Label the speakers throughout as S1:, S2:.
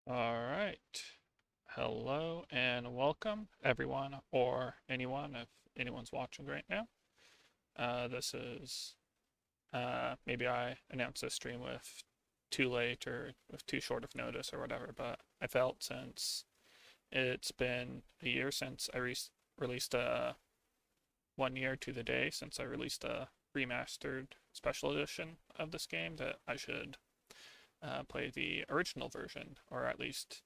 S1: All right. Hello and welcome, everyone, or anyone, if anyone's watching right now. This is maybe I announced this stream with too late or with too short of notice or whatever, but I felt since it's been a year since I released a 1 year to the day since I released a remastered special edition of this game that I should play the original version, or at least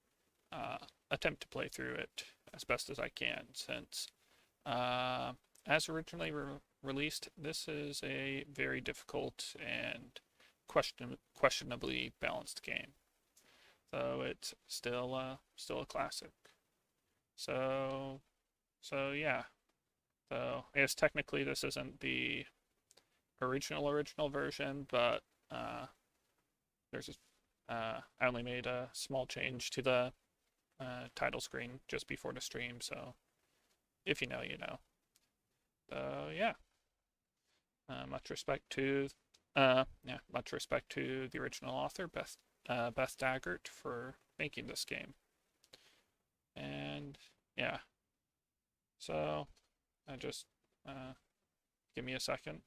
S1: uh, attempt to play through it as best as I can, since uh, as originally released, this is a very difficult and questionably balanced game. So it's still a classic. So yeah. So I guess technically this isn't the original version, but there's I only made a small change to the title screen just before the stream, so if you know, you know. Yeah, much respect to much respect to the original author, Beth Daggert, for making this game. And yeah, so just uh, give me a second.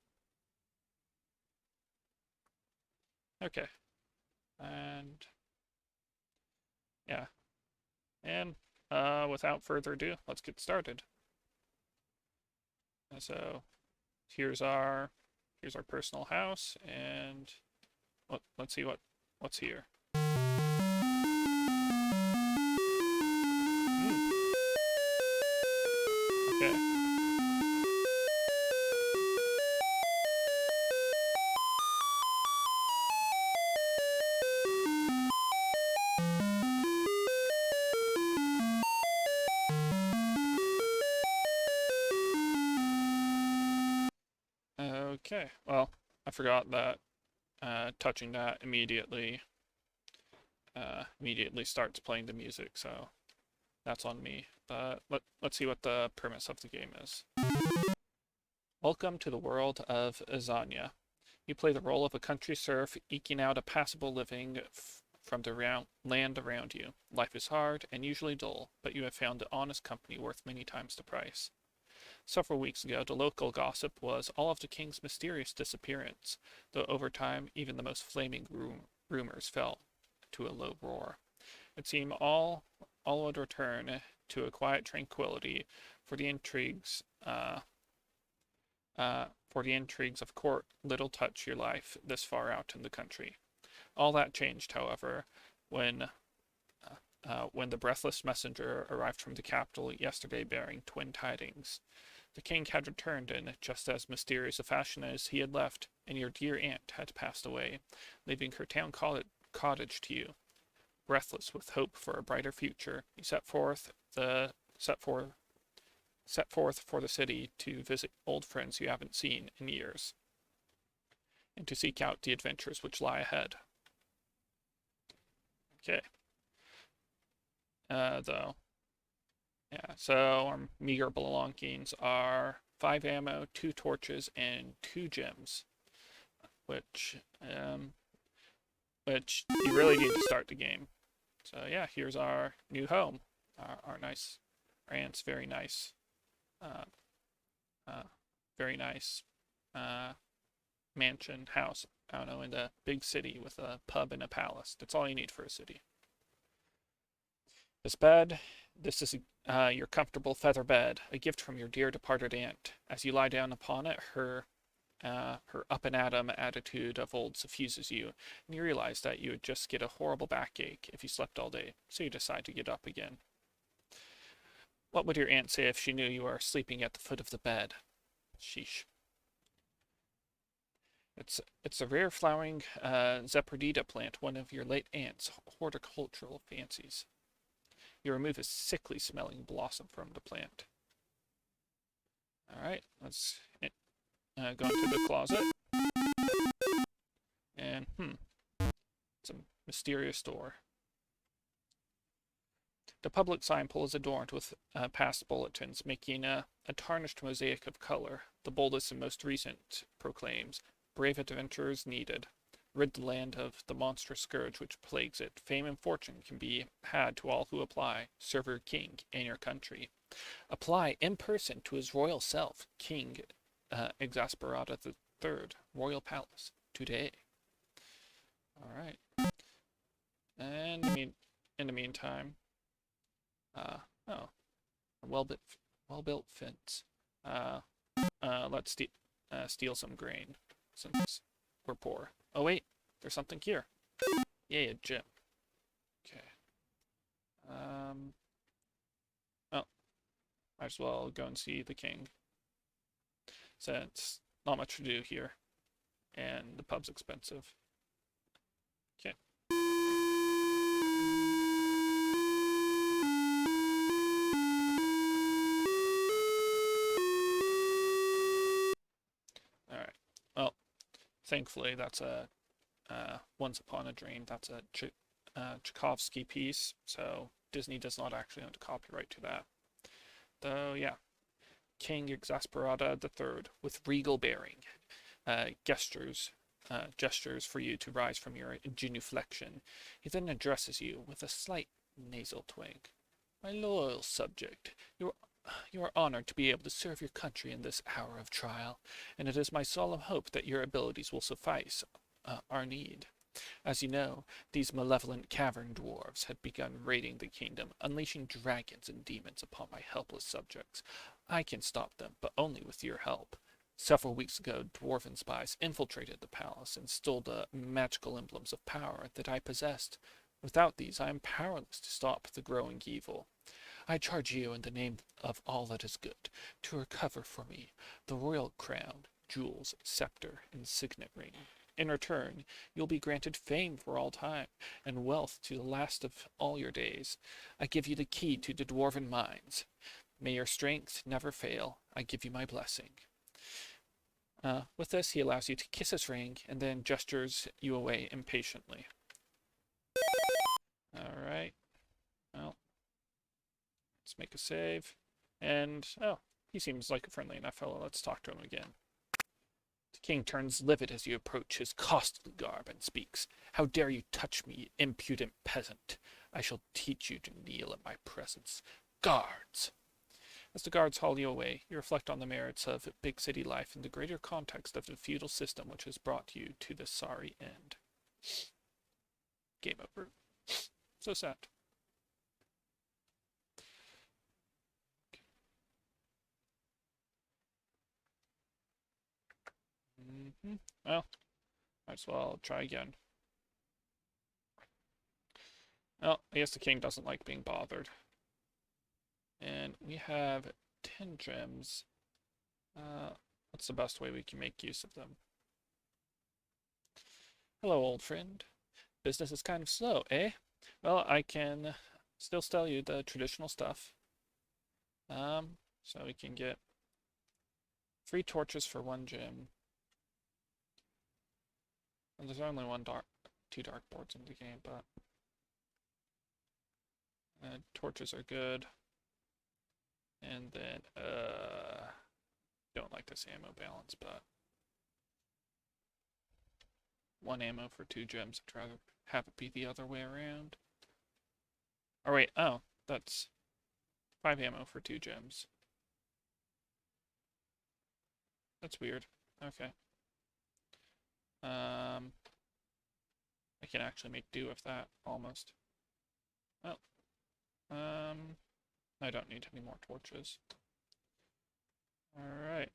S1: Okay, and yeah, and without further ado, let's get started. And so here's our personal house, and let's see what's here. Okay. Okay. Well, I forgot that touching that immediately starts playing the music, so that's on me. But let's see what the premise of the game is. Welcome to the world of Ezanya. You play the role of a country serf eking out a passable living from the land around you. Life is hard and usually dull, but you have found honest company worth many times the price. Several weeks ago, the local gossip was all of the king's mysterious disappearance, though over time even the most flaming rumors fell to a low roar. It seemed all would return to a quiet tranquility for the intrigues of court little touch your life this far out in the country. All that changed, however, when the breathless messenger arrived from the capital yesterday bearing twin tidings. The king had returned in just as mysterious a fashion as he had left, and your dear aunt had passed away, leaving her town cottage to you. Breathless with hope for a brighter future, you set forth for the city to visit old friends you haven't seen in years, and to seek out the adventures which lie ahead. Okay. Though. Yeah, so our meager belongings are 5 ammo, 2 torches, and 2 gems, which you really need to start the game. So yeah, here's our new home, our aunt's very nice, uh, uh, very nice uh, mansion house. I don't know, in the big city with a pub and a palace. That's all you need for a city. This bed, this is your comfortable feather bed, a gift from your dear departed aunt. As you lie down upon it, her up and at 'em attitude of old suffuses you, and you realize that you would just get a horrible backache if you slept all day, so you decide to get up again. What would your aunt say if she knew you are sleeping at the foot of the bed? Sheesh. It's a rare flowering Zepardita plant, one of your late aunt's horticultural fancies. You remove a sickly smelling blossom from the plant. Alright, let's go into the closet. And, it's a mysterious door. The public sign pole is adorned with past bulletins, making a tarnished mosaic of color. The boldest and most recent proclaims, "Brave adventurers needed." Rid the land of the monstrous scourge which plagues it. Fame and fortune can be had to all who apply. Serve your king and your country. Apply in person to his royal self, King Exasperata III, Royal Palace, today. All right. And in the meantime, oh, a well-built fence. Let's steal some grain since we're poor. Oh wait, there's something here. Yay, a gem. Okay. Oh, might as well go and see the king, since not much to do here, and the pub's expensive. Okay. All right. Well, thankfully that's a Once Upon a Dream. That's a Tchaikovsky piece, so Disney does not actually own the copyright to that. Though, yeah. King Exasperata III, with regal bearing, gestures for you to rise from your genuflection. He then addresses you with a slight nasal twang. My loyal subject, you are honored to be able to serve your country in this hour of trial, and it is my solemn hope that your abilities will suffice our need. As you know, these malevolent cavern dwarves had begun raiding the kingdom, unleashing dragons and demons upon my helpless subjects. I can stop them, but only with your help. Several weeks ago, dwarven spies infiltrated the palace and stole the magical emblems of power that I possessed. Without these, I am powerless to stop the growing evil. I charge you in the name of all that is good to recover for me the royal crown, jewels, scepter, and signet ring. In return, you'll be granted fame for all time, and wealth to the last of all your days. I give you the key to the dwarven mines. May your strength never fail. I give you my blessing. With this, he allows you to kiss his ring, and then gestures you away impatiently. Alright. Well, let's make a save. And, oh, he seems like a friendly enough fellow. Let's talk to him again. The king turns livid as you approach his costly garb and speaks. How dare you touch me, impudent peasant? I shall teach you to kneel in my presence. Guards! As the guards haul you away, you reflect on the merits of big city life in the greater context of the feudal system which has brought you to this sorry end. Game over. So sad. Well, might as well try again. Well, I guess the king doesn't like being bothered. And we have 10 gems. What's the best way we can make use of them? Hello, old friend. Business is kind of slow, eh? Well, I can still sell you the traditional stuff. So we can get 3 torches for 1 gem. And there's only 2 dark boards in the game, but torches are good. And then, don't like this ammo balance, but 1 ammo for 2 gems. I'd rather have it be the other way around. Or wait, oh, that's 5 ammo for 2 gems. That's weird. Okay. I can actually make do with that, almost. Oh. I don't need any more torches. Alright.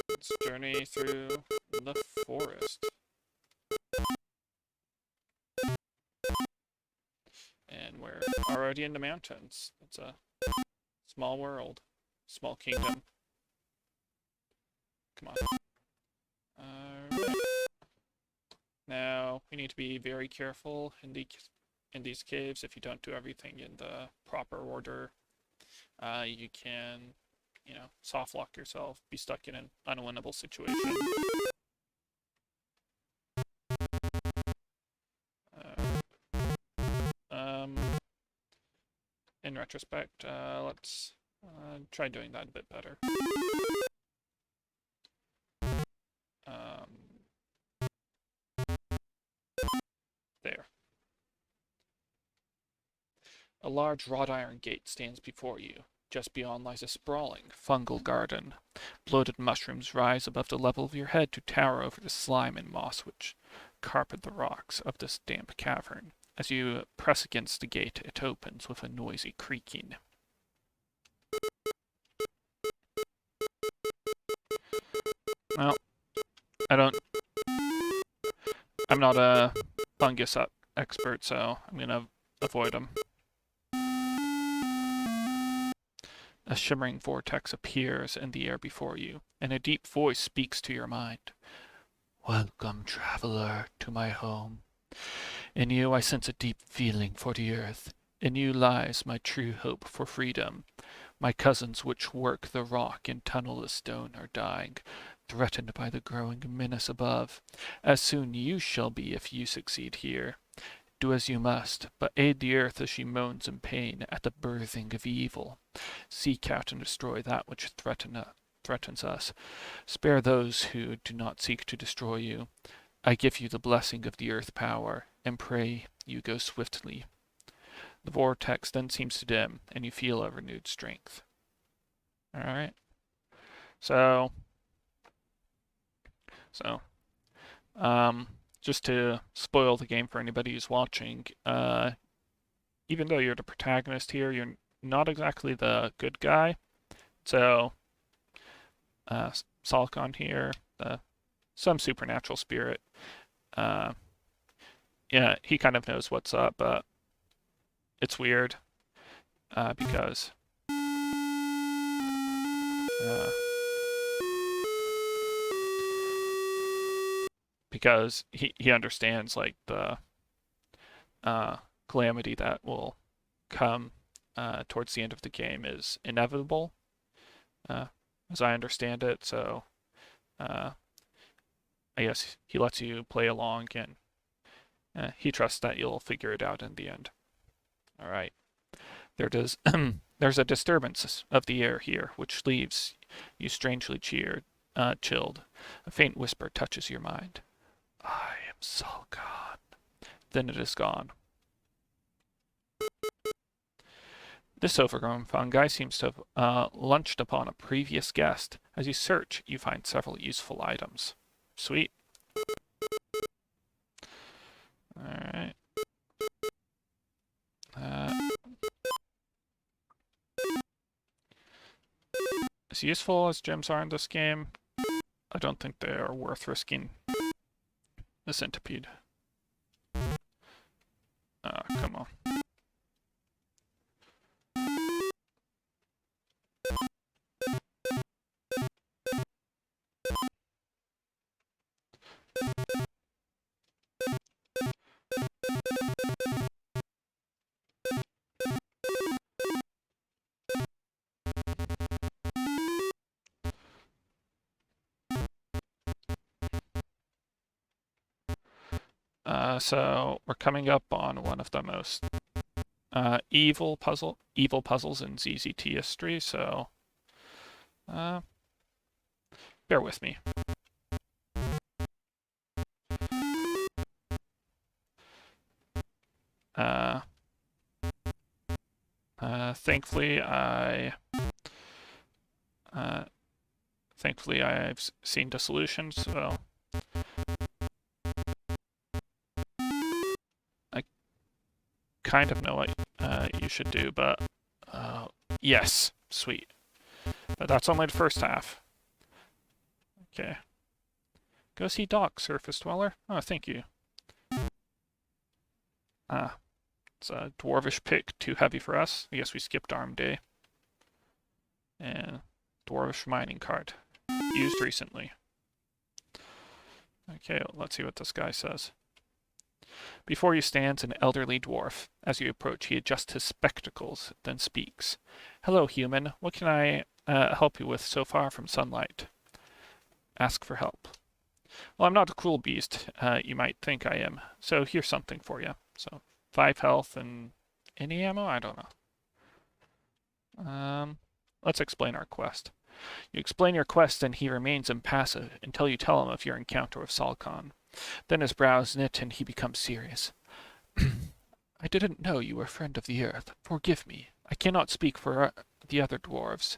S1: Let's journey through the forest. And we're already in the mountains. It's a small world. Small kingdom. Come on. Alright. Now, we need to be very careful in these caves. If you don't do everything in the proper order, you can, soft lock yourself, be stuck in an unwinnable situation. In retrospect, let's try doing that a bit better. A large wrought iron gate stands before you. Just beyond lies a sprawling fungal garden. Bloated mushrooms rise above the level of your head to tower over the slime and moss which carpet the rocks of this damp cavern. As you press against the gate, it opens with a noisy creaking. Well, I don't. I'm not a fungus expert, so I'm gonna avoid them. A shimmering vortex appears in the air before you, and a deep voice speaks to your mind. Welcome, traveler, to my home. In you I sense a deep feeling for the earth. In you lies my true hope for freedom. My cousins which work the rock and tunnel the stone are dying, threatened by the growing menace above. As soon you shall be if you succeed here. Do as you must, but aid the earth as she moans in pain at the birthing of evil. Seek out and destroy that which threatens us. Spare those who do not seek to destroy you. I give you the blessing of the earth power, and pray you go swiftly. The vortex then seems to dim, and you feel a renewed strength. Alright. So, just to spoil the game for anybody who's watching, even though you're the protagonist here, you're not exactly the good guy. So, Salcon here, some supernatural spirit, yeah, he kind of knows what's up, but it's weird, because he understands like the calamity that will come towards the end of the game is inevitable, as I understand it. So I guess he lets you play along, and he trusts that you'll figure it out in the end. All right. There's a disturbance of the air here, which leaves you strangely chilled. A faint whisper touches your mind. I am Salcon. Then it is gone. This overgrown fungi seems to have lunched upon a previous guest. As you search, you find several useful items. Sweet. Alright. As useful as gems are in this game, I don't think they are worth risking the centipede. Come on. So we're coming up on one of the most evil puzzles in ZZT history, so bear with me. Thankfully I've seen the solution, so I kind of know what you should do, but yes, sweet. But that's only the first half. Okay. Go see Doc, Surface Dweller. Oh, thank you. It's a dwarvish pick, too heavy for us. I guess we skipped arm day. And dwarvish mining cart. Used recently. Okay, let's see what this guy says. Before you stands an elderly dwarf. As you approach, he adjusts his spectacles, then speaks. Hello, human. What can I help you with so far from sunlight? Ask for help. Well, I'm not a cruel beast, you might think I am. So here's something for you. So 5 health and any ammo? I don't know. Let's explain our quest. You explain your quest and he remains impassive until you tell him of your encounter with Salcon. Then his brows knit and he becomes serious. I didn't know you were a friend of the earth. Forgive me. I cannot speak for the other dwarves.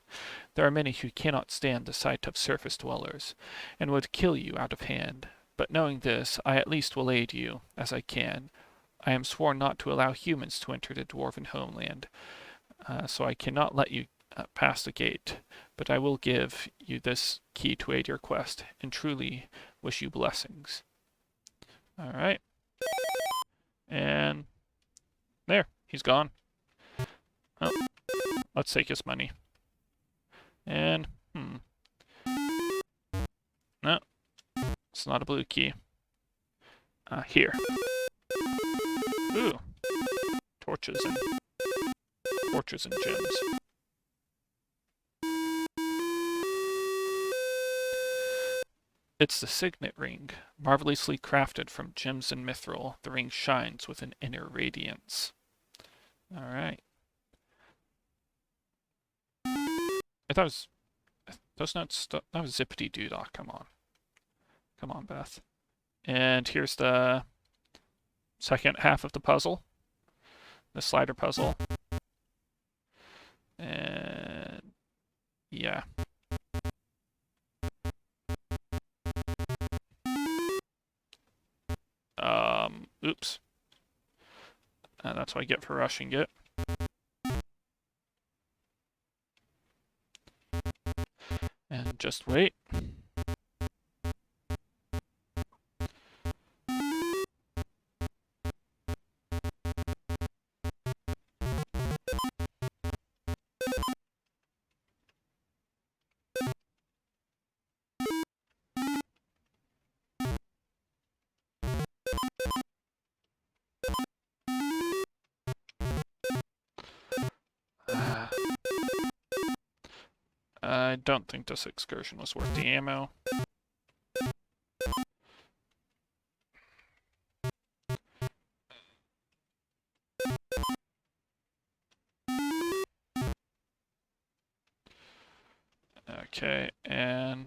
S1: There are many who cannot stand the sight of surface dwellers, and would kill you out of hand. But knowing this, I at least will aid you, as I can. I am sworn not to allow humans to enter the dwarven homeland, so I cannot let you pass the gate. But I will give you this key to aid your quest, and truly wish you blessings. Alright, and there, he's gone. Oh, let's take his money. And, no, it's not a blue key. Here. Ooh, torches and gems. It's the signet ring, marvelously crafted from gems and mithril. The ring shines with an inner radiance. Alright. I thought it was... Those notes... That was zippity doo dah. Come on. Come on, Beth. And here's the second half of the puzzle. The slider puzzle. And... yeah. Oops. That's what I get for rushing it. And just wait. I don't think this excursion was worth the ammo. Okay, and...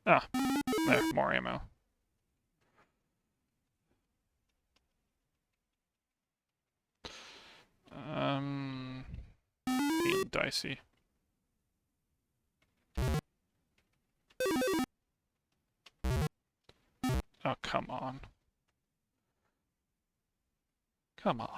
S1: ah, there, more ammo. Feeling dicey. Oh, come on. Come on.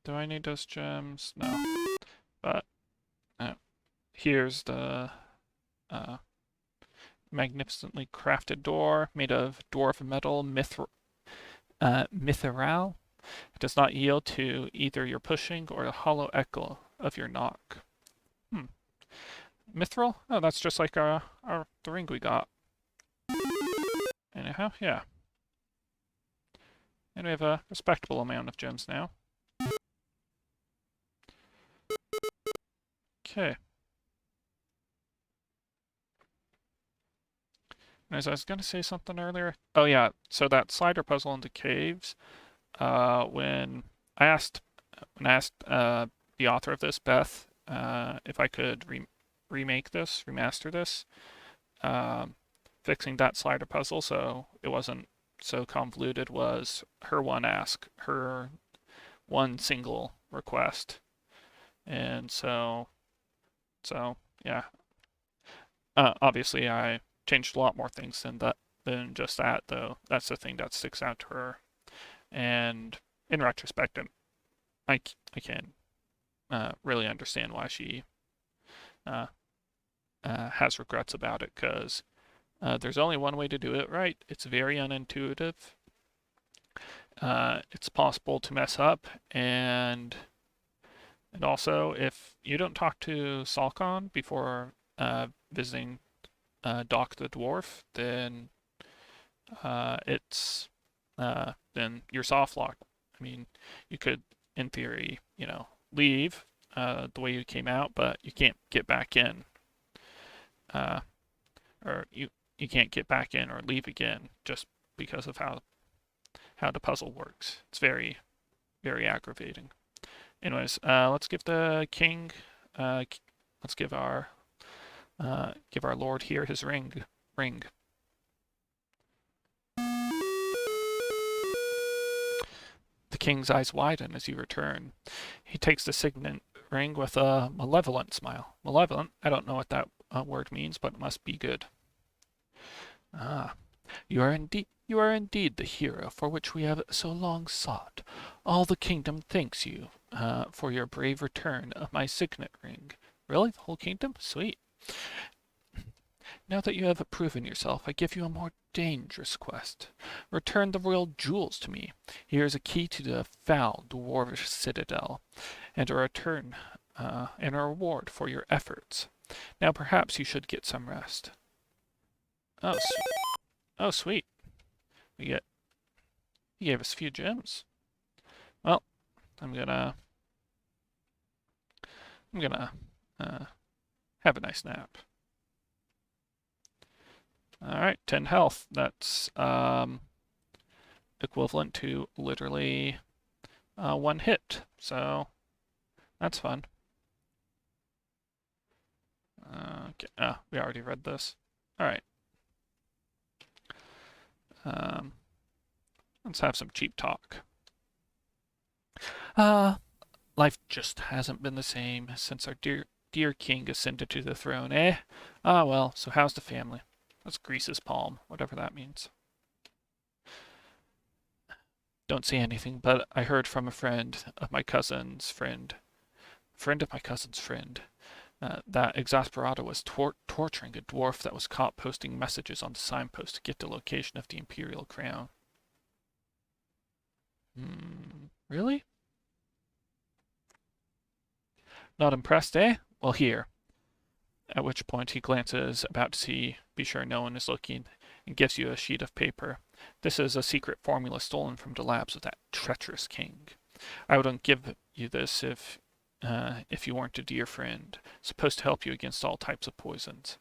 S1: Do I need those gems? No. But here's the magnificently crafted door made of dwarf metal mithril. It does not yield to either your pushing or the hollow echo of your knock. Mithril? Oh, that's just like the ring we got. Anyhow, yeah. And we have a respectable amount of gems now. Okay. As I was going to say something earlier. Oh yeah, so that slider puzzle into caves. When I asked the author of this, Beth, if I could remake this, remaster this, fixing that slider puzzle so it wasn't so convoluted was her one single request. And so yeah. Obviously I changed a lot more things than just that, though. That's the thing that sticks out to her. And in retrospect, I can really understand why she has regrets about it, because there's only one way to do it right. It's very unintuitive. It's possible to mess up, and also if you don't talk to Salcon before visiting Doc the Dwarf, then then you're soft locked. I mean, you could, in theory, leave the way you came out, but you can't get back in. Or you can't get back in or leave again just because of how the puzzle works. It's very, very aggravating. Anyways, let's give the king, let's give our lord here his ring. Ring. The king's eyes widen as you return. He takes the signet ring with a malevolent smile. Malevolent? I don't know what that word means, but it must be good. Ah, you are indeed the hero for which we have so long sought. All the kingdom thanks you for your brave return of my signet ring. Really? The whole kingdom? Sweet. Now that you have proven yourself, I give you a more dangerous quest. Return the royal jewels to me. Here is a key to the foul dwarvish citadel, and a reward for your efforts. Now perhaps you should get some rest. Oh, oh, sweet. He gave us a few gems. Well, I'm gonna have a nice nap. Alright, 10 health. That's equivalent to literally 1 hit. So that's fun. Okay. We already read this. Alright. Let's have some cheap talk. Life just hasn't been the same since our dear king ascended to the throne, eh? Ah, well, so how's the family? Let's grease his palm, whatever that means. Don't say anything, but I heard from a friend of my cousin's friend of my cousin's friend, that Exasperado was torturing a dwarf that was caught posting messages on the signpost to get the location of the imperial crown. Really? Not impressed, eh? Well, here. At which point he glances about to be sure no one is looking, and gives you a sheet of paper. This is a secret formula stolen from the labs of that treacherous king. I wouldn't give you this if you weren't a dear friend, supposed to help you against all types of poisons.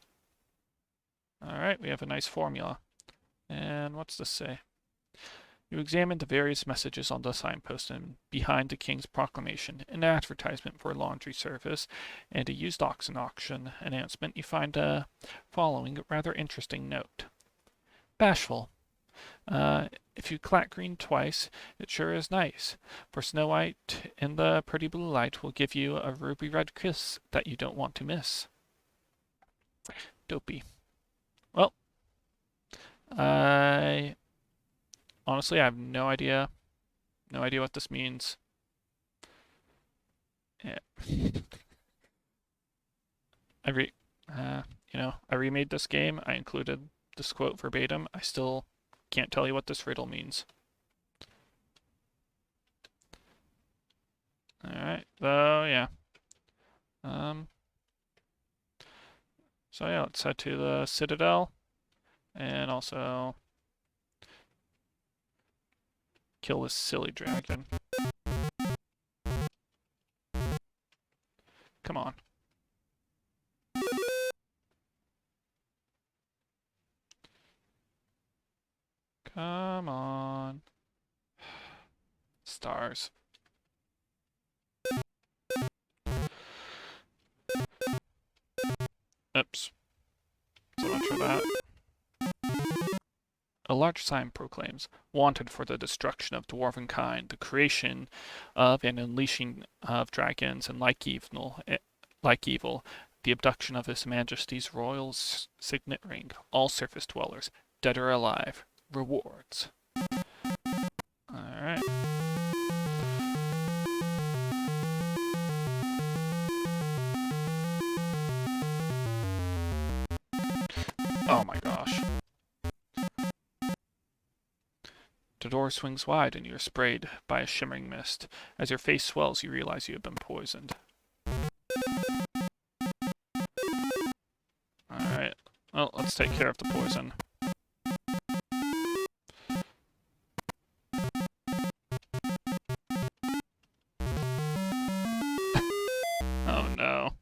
S1: Alright, we have a nice formula. And what's this say? You examined the various messages on the signpost and behind the king's proclamation, an advertisement for a laundry service, and a used oxen auction announcement, you find the following rather interesting note. Bashful. If you clack green twice, it sure is nice. For Snow White in the pretty blue light will give you a ruby red kiss that you don't want to miss. Dopey. Well, honestly, I have no idea what this means. Yeah. I remade this game. I included this quote verbatim. I still can't tell you what this riddle means. Alright, so yeah. So yeah, let's head to the Citadel and also kill this silly dragon. Come on. Come on. Stars. Oops. So much for that. A large sign proclaims, wanted for the destruction of dwarven kind, the creation of and unleashing of dragons, and like evil, the abduction of His Majesty's royal signet ring, all surface dwellers, dead or alive, rewards. Alright. Oh my gosh. The door swings wide and you're sprayed by a shimmering mist. As your face swells, you realize you have been poisoned. Alright. Well, let's take care of the poison. Oh no.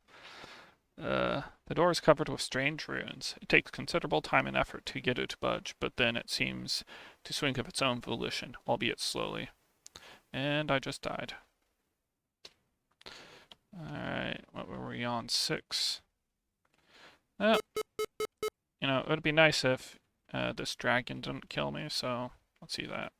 S1: The door is covered with strange runes. It takes considerable time and effort to get it to budge, but then it seems to swing of its own volition, albeit slowly. And I just died. Alright, what were we on? 6. Well, you know, it would be nice if this dragon didn't kill me, so let's see that.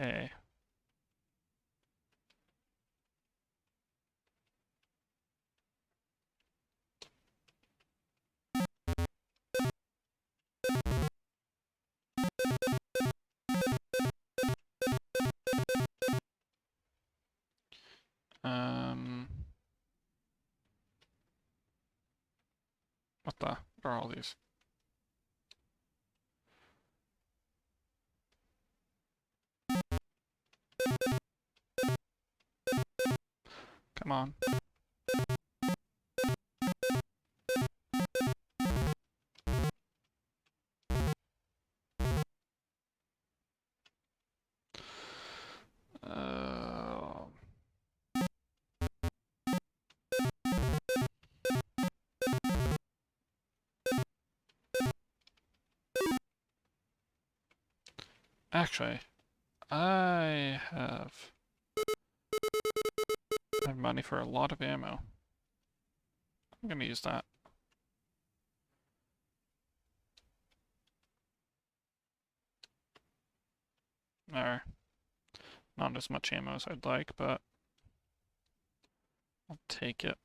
S1: Okay. What are all these? Come on. Actually, I have money for a lot of ammo. I'm gonna use that. Or, not as much ammo as I'd like, but I'll take it.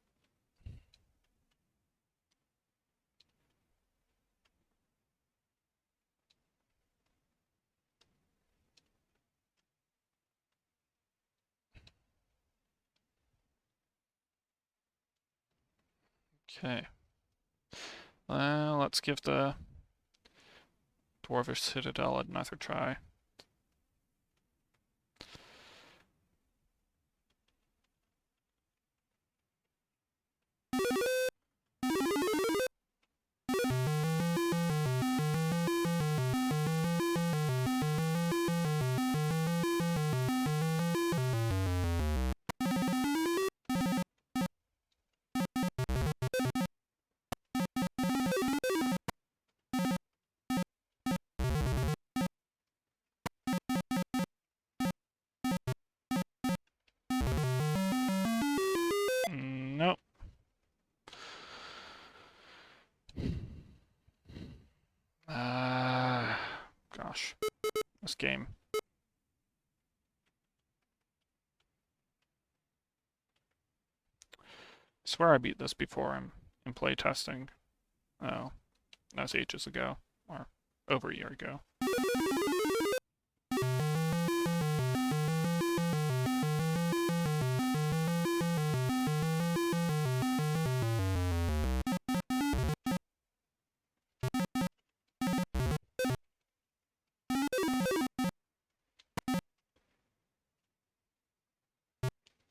S1: Okay. Let's give the Dwarvish Citadel another try. Nope. Gosh. This game. I swear I beat this before in playtesting. Oh, that was ages ago. Or over a year ago.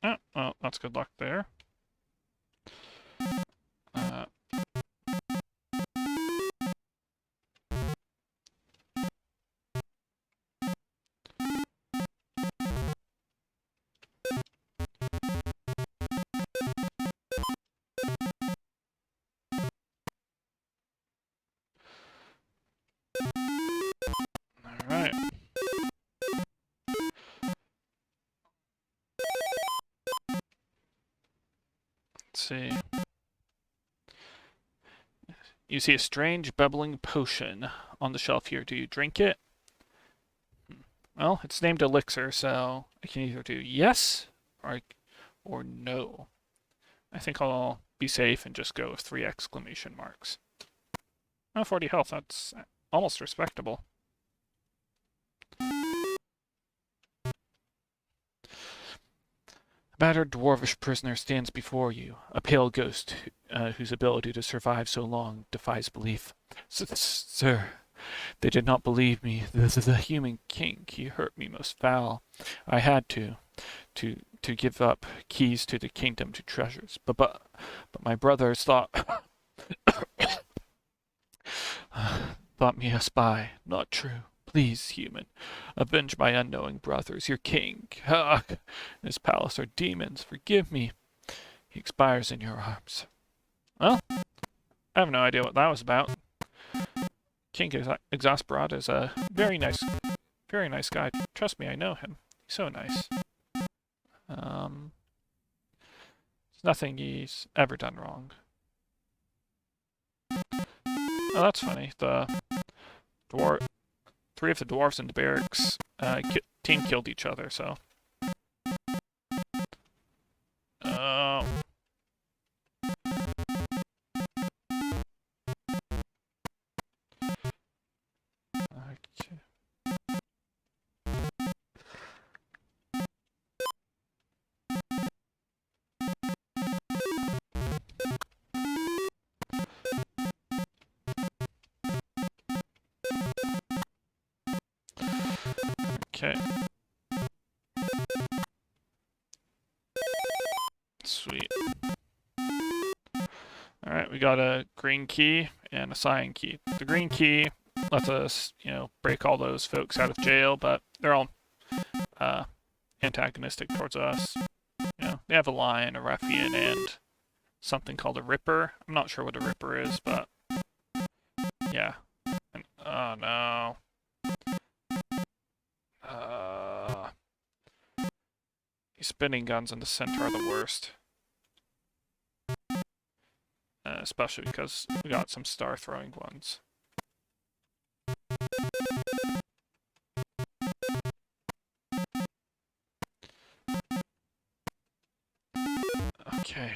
S1: Oh, well, that's good luck there. Alright. Let's see. You see a strange bubbling potion on the shelf here. Do you drink it? Well, it's named Elixir, so I can either do yes or no. I think I'll be safe and just go with 3 exclamation marks. Oh, 40 health, that's almost respectable. A battered dwarvish prisoner stands before you, a pale ghost whose ability to survive so long defies belief. Sir, they did not believe me. The human king, he hurt me most foul. I had to give up keys to the kingdom to treasures. But my brothers thought thought me a spy. Not true. Please, human, avenge my unknowing brothers. Your king, Hug, and his palace are demons. Forgive me. He expires in your arms. Well, I have no idea what that was about. King Exasperate is a very nice guy. Trust me, I know him. He's so nice. There's nothing he's ever done wrong. Oh, that's funny. The three of the dwarves in the barracks team killed each other, so. Oh. Okay. Okay. Sweet. Alright, we got a green key and a cyan key. The green key lets us, break all those folks out of jail, but they're all antagonistic towards us. They have a lion, a ruffian, and something called a ripper. I'm not sure what a ripper is, but yeah. And, oh no. These spinning guns in the center are the worst. Especially because we got some star throwing ones. Okay.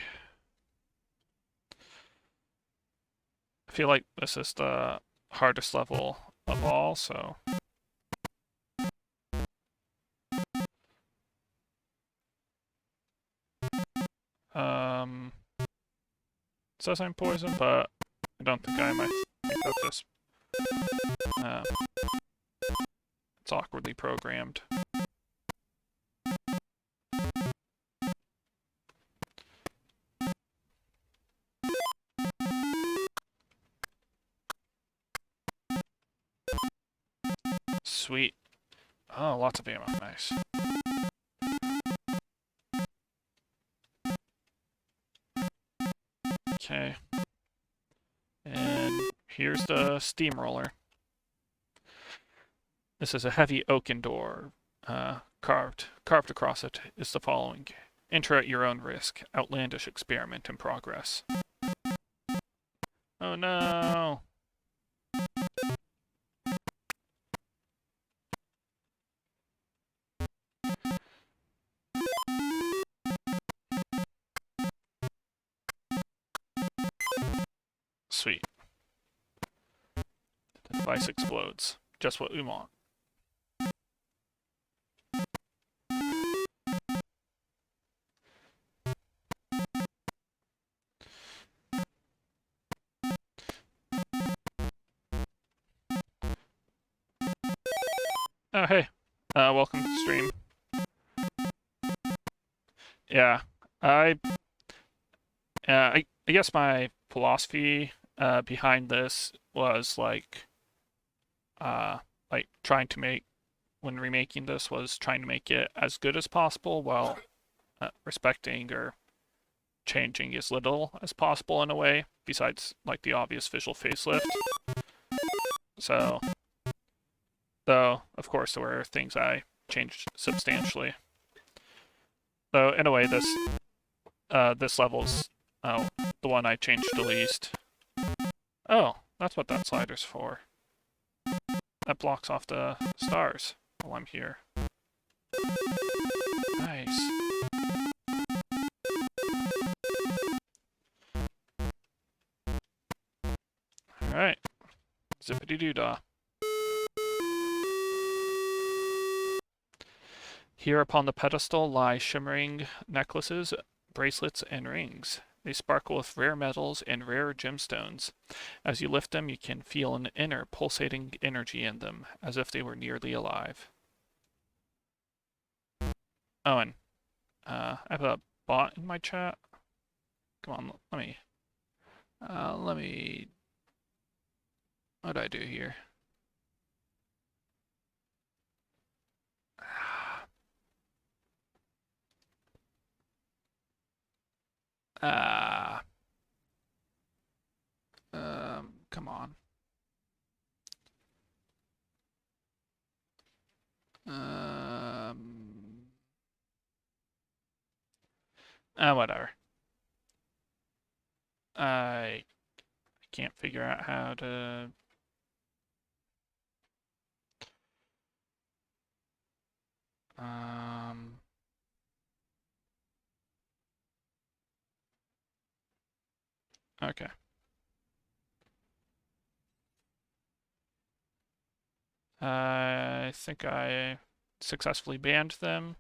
S1: I feel like this is the hardest level of all, so. It says I'm poisoned, but I don't think I am. I think that's just it's awkwardly programmed. Sweet. Oh, lots of ammo. Nice. Okay. And here's the steamroller. This is a heavy oaken door. Carved across it is the following. Enter at your own risk. Outlandish experiment in progress. Oh no! Sweet. The device explodes. Just what we want. Oh, hey. Welcome to the stream. Yeah. I guess my philosophy behind this was trying to make, when remaking this, was trying to make it as good as possible while respecting or changing as little as possible in a way, besides like the obvious visual facelift. So, though, of course, there were things I changed substantially. Though, in a way, this level's the one I changed the least. Oh, that's what that slider's for. That blocks off the stars while I'm here. Nice. Alright. Zippity-doo-dah. Here upon the pedestal lie shimmering necklaces, bracelets, and rings. They sparkle with rare metals and rare gemstones. As you lift them, you can feel an inner pulsating energy in them, as if they were nearly alive. Oh, and I have a bot in my chat. Come on, let me. What do I do here? Uh, come on. Whatever. I can't figure out how to. Um, okay. I think I successfully banned them.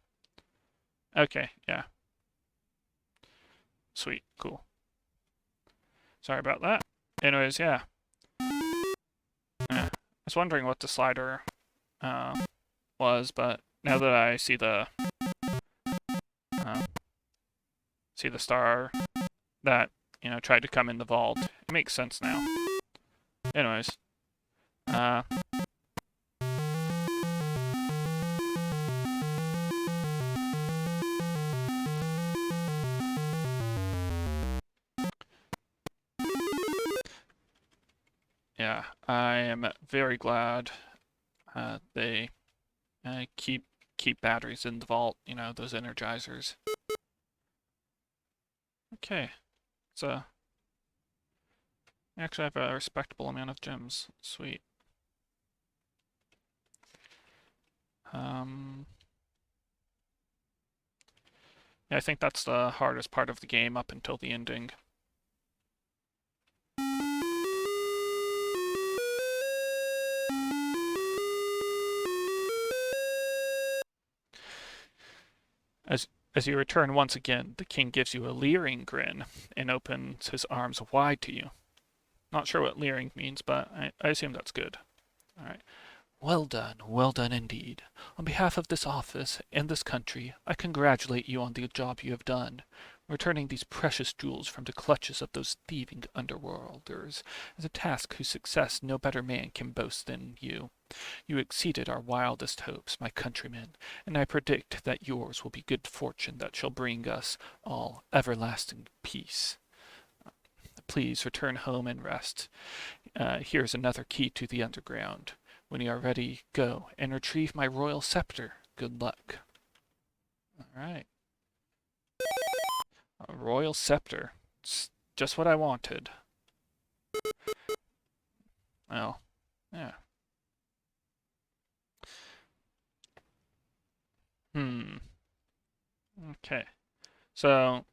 S1: Okay, yeah. Sweet, cool. Sorry about that. Anyways, yeah. I was wondering what the slider was, but now that I uh, see the star that tried to come in the vault, it makes sense now. Anyways, uh, yeah, I am very glad they keep batteries in the vault. Those energizers. Okay, so I actually have a respectable amount of gems. Sweet. Um, yeah, I think that's the hardest part of the game up until the ending. As you return once again, the king gives you a leering grin and opens his arms wide to you. Not sure what leering means, but I assume that's good. All right. Well done indeed. On behalf of this office and this country, I congratulate you on the job you have done. Returning these precious jewels from the clutches of those thieving underworlders is a task whose success no better man can boast than you. You exceeded our wildest hopes, my countrymen, and I predict that yours will be good fortune that shall bring us all everlasting peace. Please return home and rest. Here's another key to the underground. When you are ready, go and retrieve my royal scepter. Good luck. All right. A royal scepter. It's just what I wanted. Well, yeah. Hmm. Okay. So,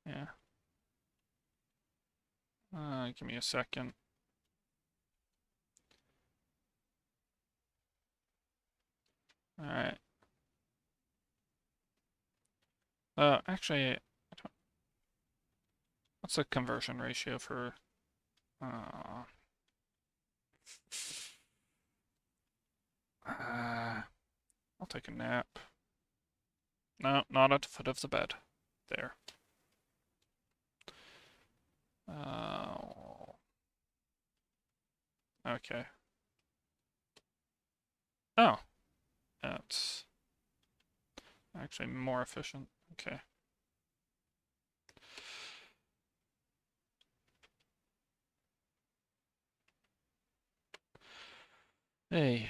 S1: yeah. Give me a second. All right. Actually, what's the conversion ratio for? Uh, I'll take a nap. No, not at the foot of the bed. There. Uh, okay. Oh, that's actually more efficient. Okay. Hey.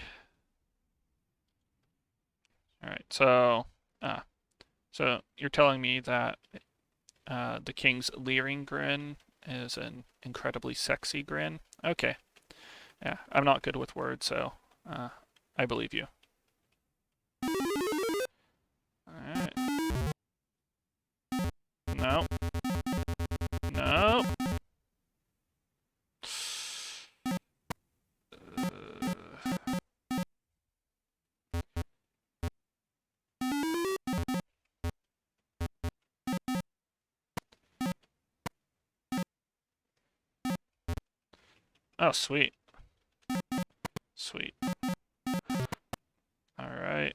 S1: All right. So you're telling me that the king's leering grin is an incredibly sexy grin? Okay. Yeah, I'm not good with words, so uh, I believe you. All right. No. No. Oh, sweet. Sweet. All right.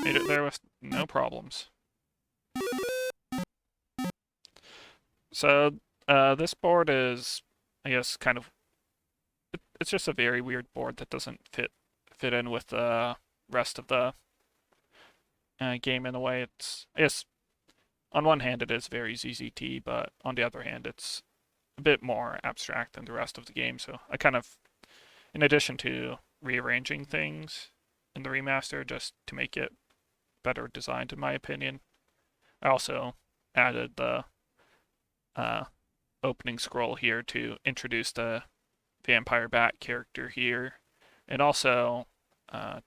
S1: Made it there with no problems. So, this board is, I guess, kind of. It's just a very weird board that doesn't fit in with the rest of the game in a way. I guess on one hand it is very ZZT, but on the other hand it's a bit more abstract than the rest of the game. So I kind of, in addition to rearranging things in the remaster just to make it better designed in my opinion, I also added the uh, opening scroll here to introduce the Vampire Bat character here. And also,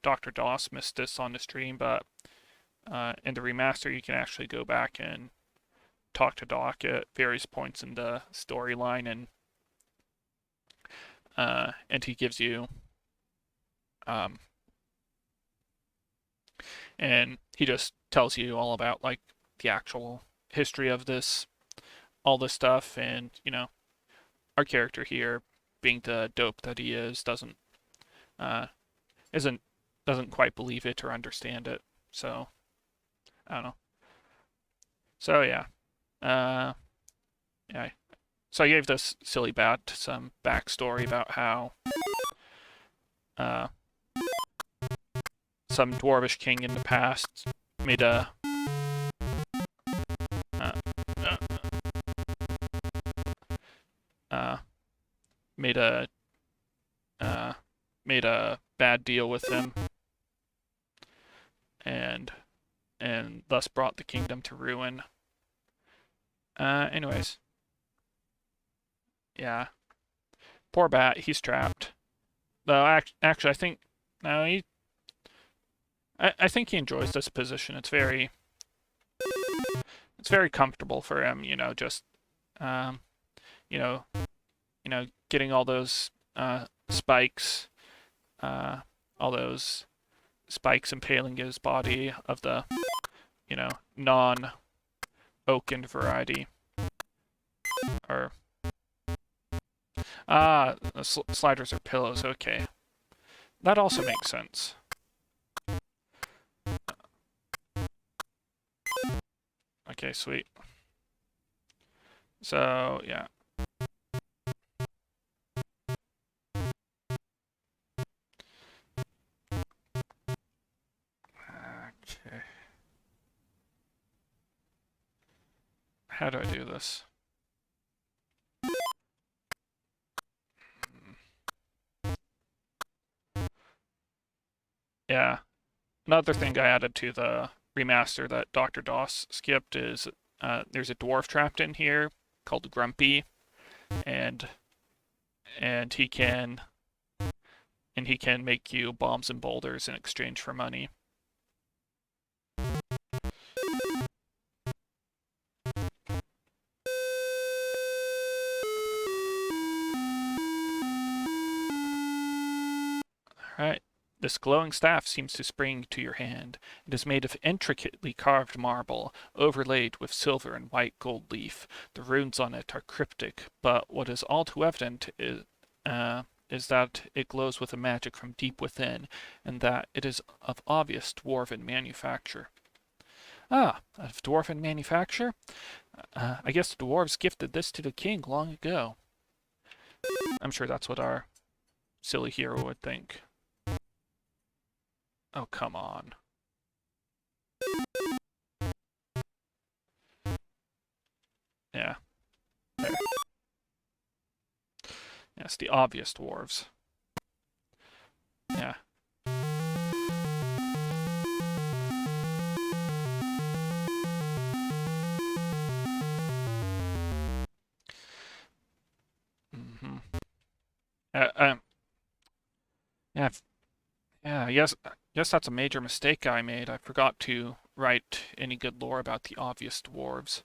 S1: Dr. Doss missed this on the stream, but in the remaster, you can actually go back and talk to Doc at various points in the storyline, and he gives you, um, and he just tells you all about like the actual history of this, all this stuff, and our character here, being the dope that he is, uh, isn't doesn't quite believe it or understand it. So I don't know. So yeah, uh, yeah. So I gave this silly bat some backstory about how uh, some dwarvish king in the past made a uh, uh, uh, made a uh, made a bad deal with him, and thus brought the kingdom to ruin. Anyways, yeah, poor bat, he's trapped. Though actually, I think no, I think he enjoys this position. It's very comfortable for him. Just um, you know, getting all those spikes, uh, all those spikes impaling his body of the, non-oakened variety. Or, the sliders are pillows, okay. That also makes sense. Okay, sweet. So, yeah. Okay. How do I do this? Yeah. Another thing I added to the remaster that Dr. Doss skipped is there's a dwarf trapped in here called Grumpy, and and he can make you bombs and boulders in exchange for money. Alright. This glowing staff seems to spring to your hand. It is made of intricately carved marble, overlaid with silver and white gold leaf. The runes on it are cryptic, but what is all too evident is that it glows with a magic from deep within, and that it is of obvious dwarven manufacture. Ah, of dwarven manufacture? I guess the dwarves gifted this to the king long ago. I'm sure that's what our silly hero would think. Oh, come on. Yeah. There. Yes, the obvious dwarves. Yeah. Mm-hmm. Yeah, yeah, I guess that's a major mistake I made. I forgot to write any good lore about the obvious dwarves.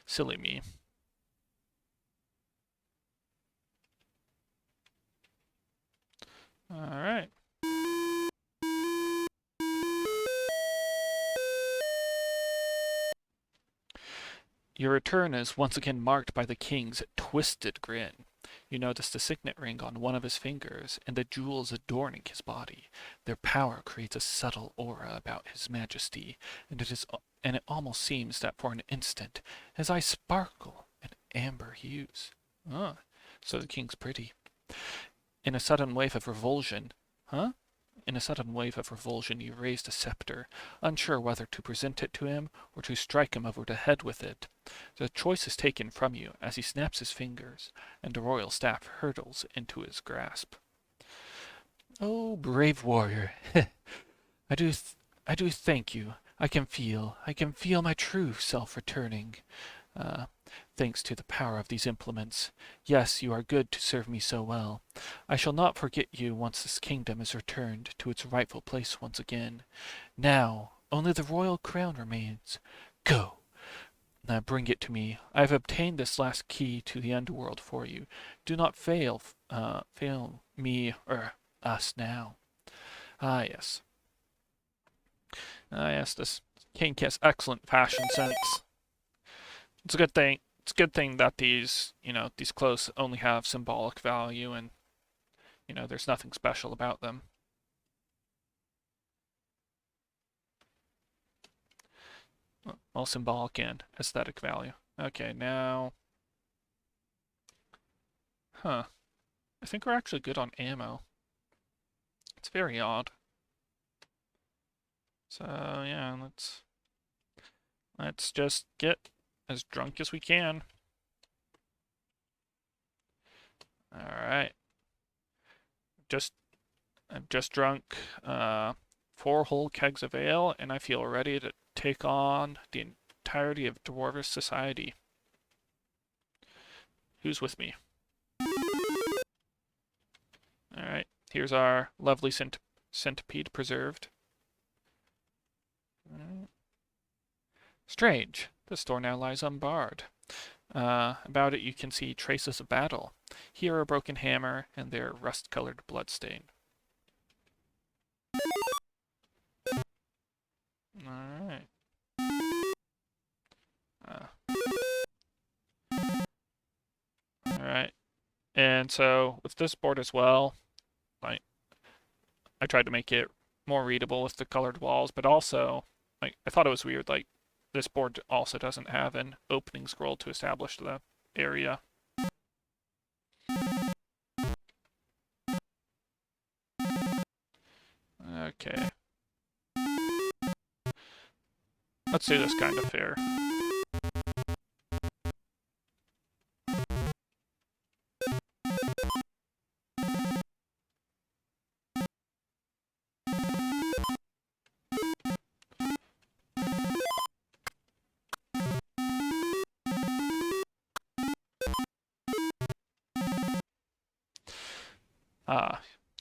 S1: Silly me. Alright. Your return is once again marked by the king's twisted grin. You notice the signet ring on one of his fingers and the jewels adorning his body. Their power creates a subtle aura about his majesty, and it almost seems that for an instant his eyes sparkle in amber hues. Ah, so the king's pretty. In a sudden wave of revulsion, huh? In a sudden wave of revulsion you raised a scepter, unsure whether to present it to him or to strike him over the head with it. The choice is taken from you as he snaps his fingers, and the royal staff hurtles into his grasp. Oh, brave warrior, I do, I do thank you. I can feel my true self returning. Uh, Thanks to the power of these implements. Yes, you are good to serve me so well. I shall not forget you once this kingdom is returned to its rightful place once again. Now, only the royal crown remains. Go! Now bring it to me. I have obtained this last key to the underworld for you. Do not fail me or us now. Ah, yes. Ah, yes, this king has excellent fashion sense. It's a good thing. It's a good thing that these clothes only have symbolic value, and there's nothing special about them. Well, symbolic and aesthetic value. Okay, now, huh? I think we're actually good on ammo. It's very odd. So yeah, let's just get as drunk as we can. All right. I've just drunk 4 whole kegs of ale, and I feel ready to take on the entirety of Dwarvish society. Who's with me? All right. Here's our lovely centipede preserved. Strange. The store now lies unbarred. About it you can see traces of battle. Here a broken hammer, and there rust-colored bloodstain. Alright. Alright. And so with this board as well, like I tried to make it more readable with the colored walls, but also like I thought it was weird, like this board also doesn't have an opening scroll to establish the area. Okay. Let's do this kind of fair.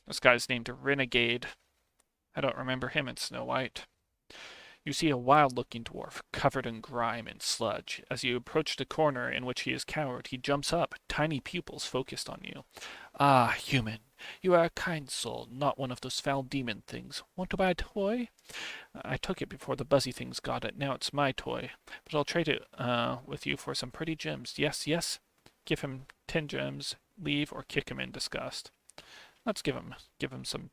S1: This guy's named Renegade. I don't remember him in Snow White. You see a wild-looking dwarf, covered in grime and sludge. As you approach the corner in which he is cowered, he jumps up, tiny pupils focused on you. Ah, human, you are a kind soul, not one of those foul demon things. Want to buy a toy? I took it before the buzzy things got it. Now it's my toy. But I'll trade it with you for some pretty gems. Yes, yes? Give him 10 gems, leave, or kick him in disgust. Let's give him some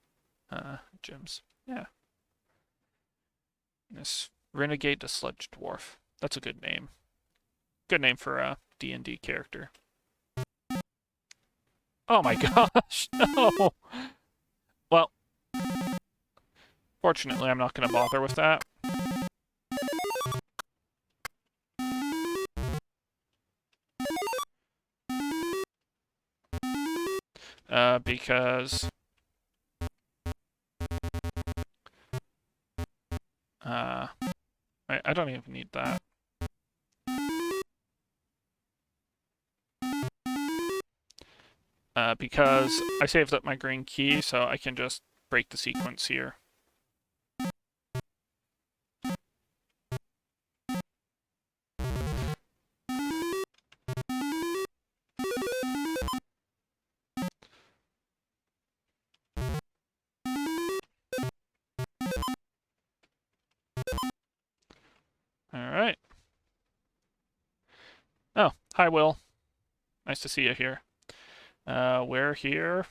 S1: gems. Yeah. This Renegade the Sludge Dwarf. That's a good name. Good name for a D&D character. Oh my gosh, no! Well, fortunately I'm not going to bother with that. Because I don't even need that. Because I saved up my green key, so I can just break the sequence here. Alright. Oh, hi Will. Nice to see you here. We're here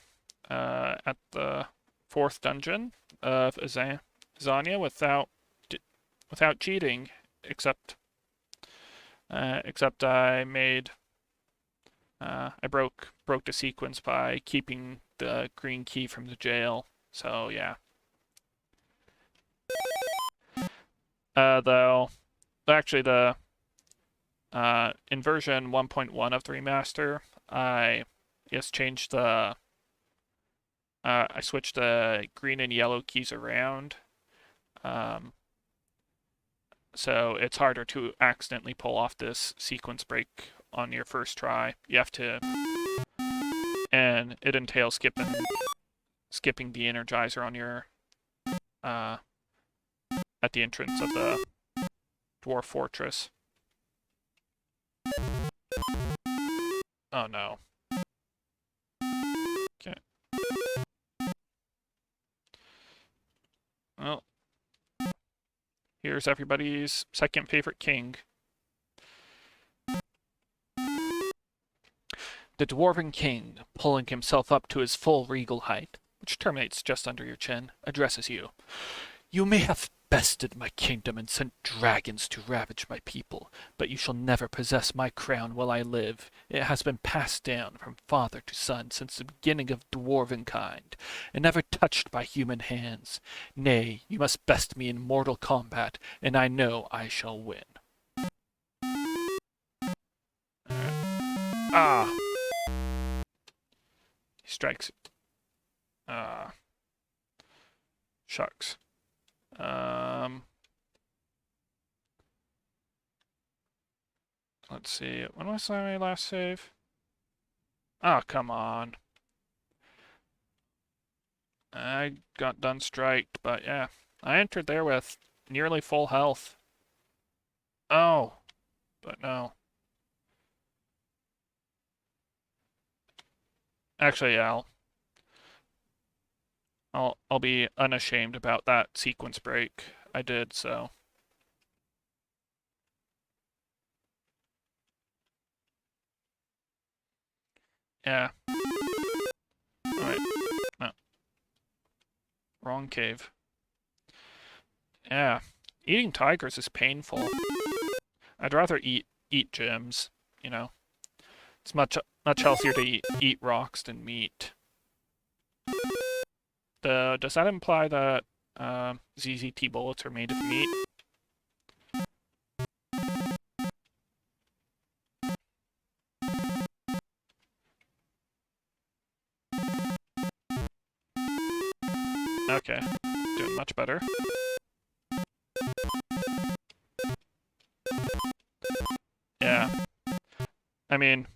S1: at the 4th dungeon of Ezanya without cheating, except I made I broke the sequence by keeping the green key from the jail. So yeah, Though, actually, in version 1.1 of the remaster, I just changed I switched the green and yellow keys around. Um, so it's harder to accidentally pull off this sequence break on your first try. You have to, and it entails skipping the Energizer on your uh, at the entrance of the Dwarf Fortress. Oh no. Okay. Well, here's everybody's second favorite king. The Dwarven King, pulling himself up to his full regal height, which terminates just under your chin, addresses you. You may have bested my kingdom and sent dragons to ravage my people, but you shall never possess my crown while I live. It has been passed down from father to son since the beginning of dwarven kind, and never touched by human hands. Nay, you must best me in mortal combat, and I know I shall win. Ah! He strikes. Ah. Shucks. Let's see. When was my last save? Oh, come on. I got done striked, but yeah. I entered there with nearly full health. Oh, but no. Actually, yeah, I'll be unashamed about that sequence break I did, so. Yeah. Alright. No. Wrong cave. Yeah. Eating tigers is painful. I'd rather eat gems, you know. It's much healthier to eat rocks than meat. Does that imply that ZZT bullets are made of meat? Okay, doing much better. Yeah, I mean,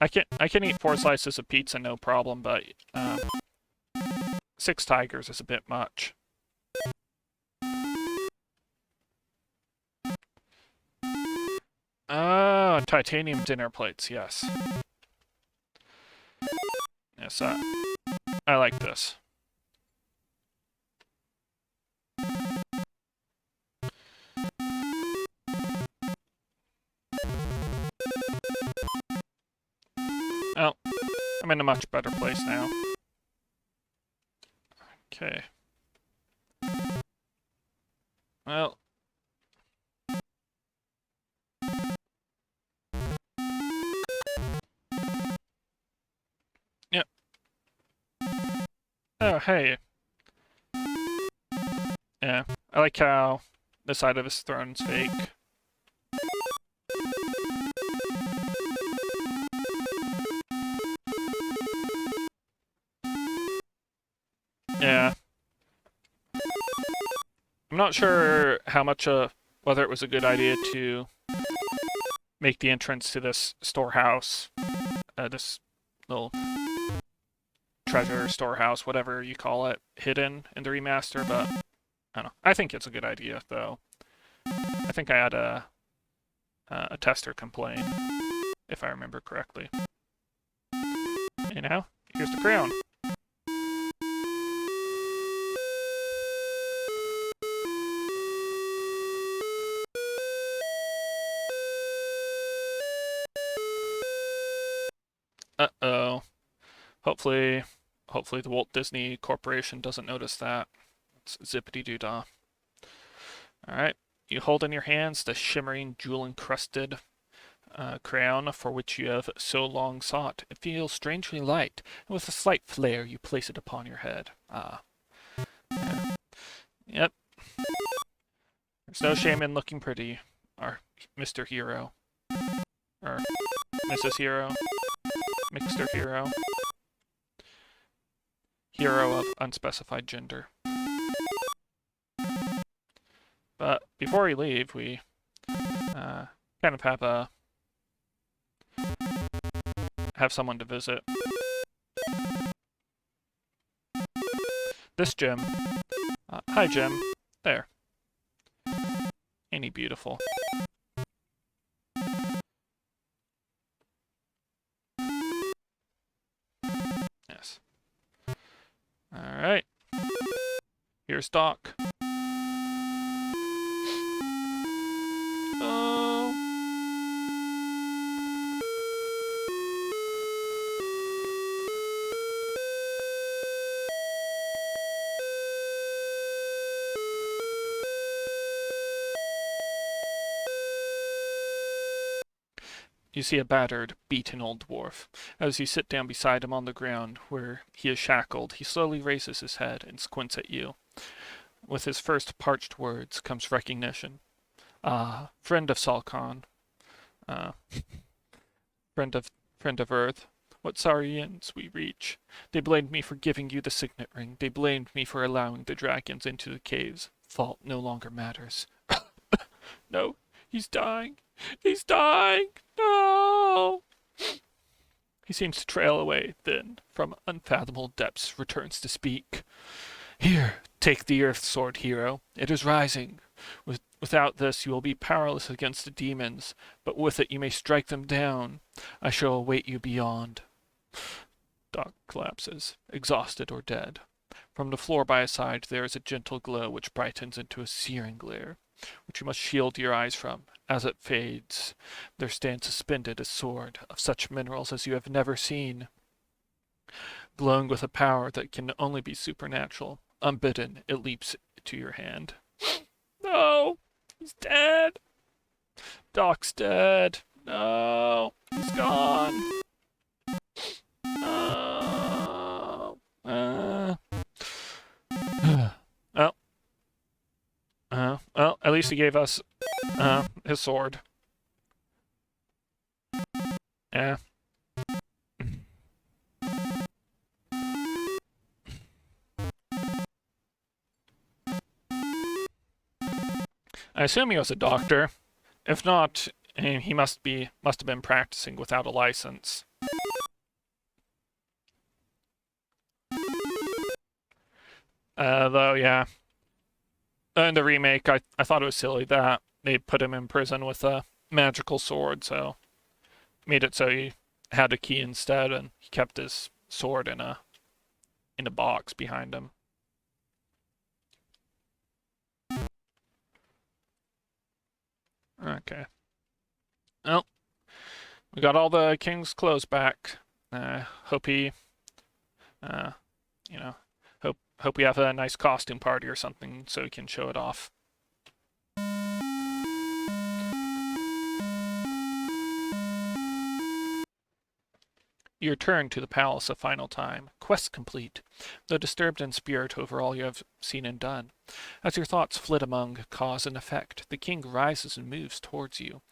S1: I can eat 4 slices of pizza no problem, but 6 tigers is a bit much. Titanium dinner plates, yes. Yes, I like this. Well, I'm in a much better place now. Okay. Well. Yep. Oh, hey. Yeah, I like how the side of his throne's fake. Yeah. I'm not sure how much whether it was a good idea to make the entrance to this storehouse, this little treasure storehouse, whatever you call it, hidden in the remaster, but I don't know. I think it's a good idea, though. I think I had a tester complain, if I remember correctly. You know, here's the crown. Uh-oh. Hopefully the Walt Disney Corporation doesn't notice that. It's zippity-doo-dah. Alright. You hold in your hands the shimmering, jewel-encrusted crown for which you have so long sought. It feels strangely light, and with a slight flare you place it upon your head. Ah. Yep. There's no shame in looking pretty, our Mr. Hero. Or Mrs. Hero. Mixter Hero. Hero of unspecified gender. But before we leave, we kind of have someone to visit. This Jim. Hi, Jim. There. Ain't he beautiful? Yes. Alright. Here's Doc. Oh. You see a battered, beaten old dwarf. As you sit down beside him on the ground where he is shackled, he slowly raises his head and squints at you. With his first parched words comes recognition. Ah, friend of Salcon. Ah, friend of Earth. What sorry ends we reach. They blamed me for giving you the signet ring. They blamed me for allowing the dragons into the caves. Fault no longer matters. No, he's dying. He's dying. No. He seems to trail away, then, from unfathomable depths, returns to speak. Here, take the Earth Sword, hero. It is rising. Without this, you will be powerless against the demons, but with it you may strike them down. I shall await you beyond. Doc collapses, exhausted or dead. From the floor by his side there is a gentle glow which brightens into a searing glare, which you must shield your eyes from. As it fades, there stands suspended a sword of such minerals as you have never seen, glowing with a power that can only be supernatural. Unbidden, it leaps to your hand. No! He's dead! Doc's dead! No! He's gone! No! Well, well, at least he gave us his sword. Yeah. I assume he was a doctor. If not, he must have been practicing without a license. Though, yeah. In the remake, I thought it was silly that they put him in prison with a magical sword, so made it so he had a key instead, and he kept his sword in a box behind him. Okay. Well, we got all the king's clothes back. Hope he, you know, hope we have a nice costume party or something so he can show it off. You return to the palace a final time. Quest complete, though disturbed in spirit over all you have seen and done. As your thoughts flit among cause and effect, the king rises and moves towards you.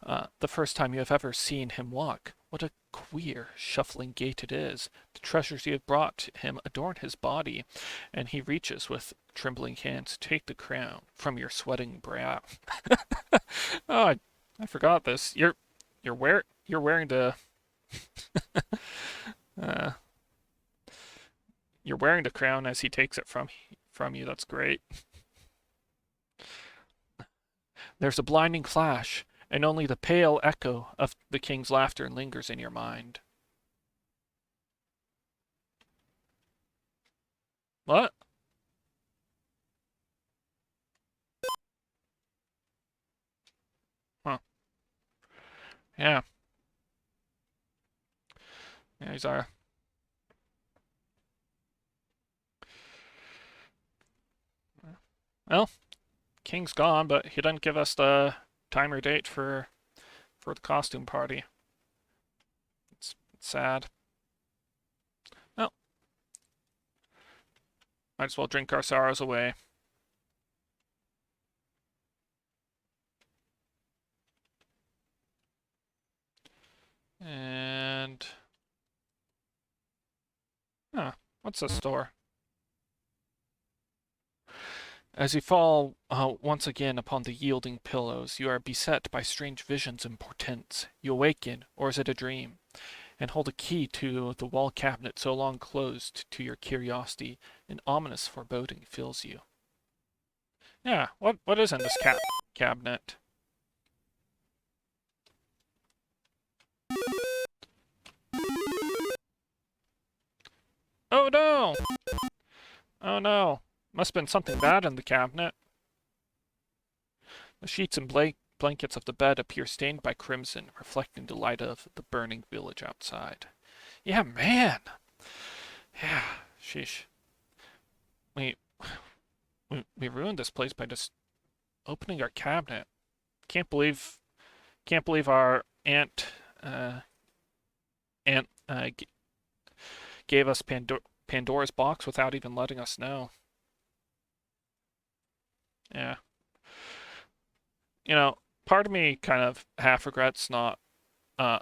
S1: The first time you have ever seen him walk. What a queer, shuffling gait it is. The treasures you have brought him adorn his body, and he reaches with trembling hands to take the crown from your sweating brow. Oh, I forgot this. You're wearing the uh, you're wearing the crown as he takes it from you. That's great. There's a blinding flash, and only the pale echo of the king's laughter lingers in your mind. What? Huh. Yeah. Yeah, he's our... Well, king's gone, but he didn't give us the time or date for the costume party. It's sad. Well, might as well drink our sorrows away. What's this door? As you fall once again upon the yielding pillows, you are beset by strange visions and portents. You awaken, or is it a dream, and hold a key to the wall cabinet so long closed to your curiosity. An ominous foreboding fills you. Yeah, what is in this cabinet? Oh no! Oh no! Must have been something bad in the cabinet. The sheets and blankets of the bed appear stained by crimson, reflecting the light of the burning village outside. Yeah, man! Yeah, sheesh. We, we ruined this place by just opening our cabinet. Can't believe, can't believe our uh, aunt, gave us Pandora's box without even letting us know. Yeah. You know, part of me kind of half regrets not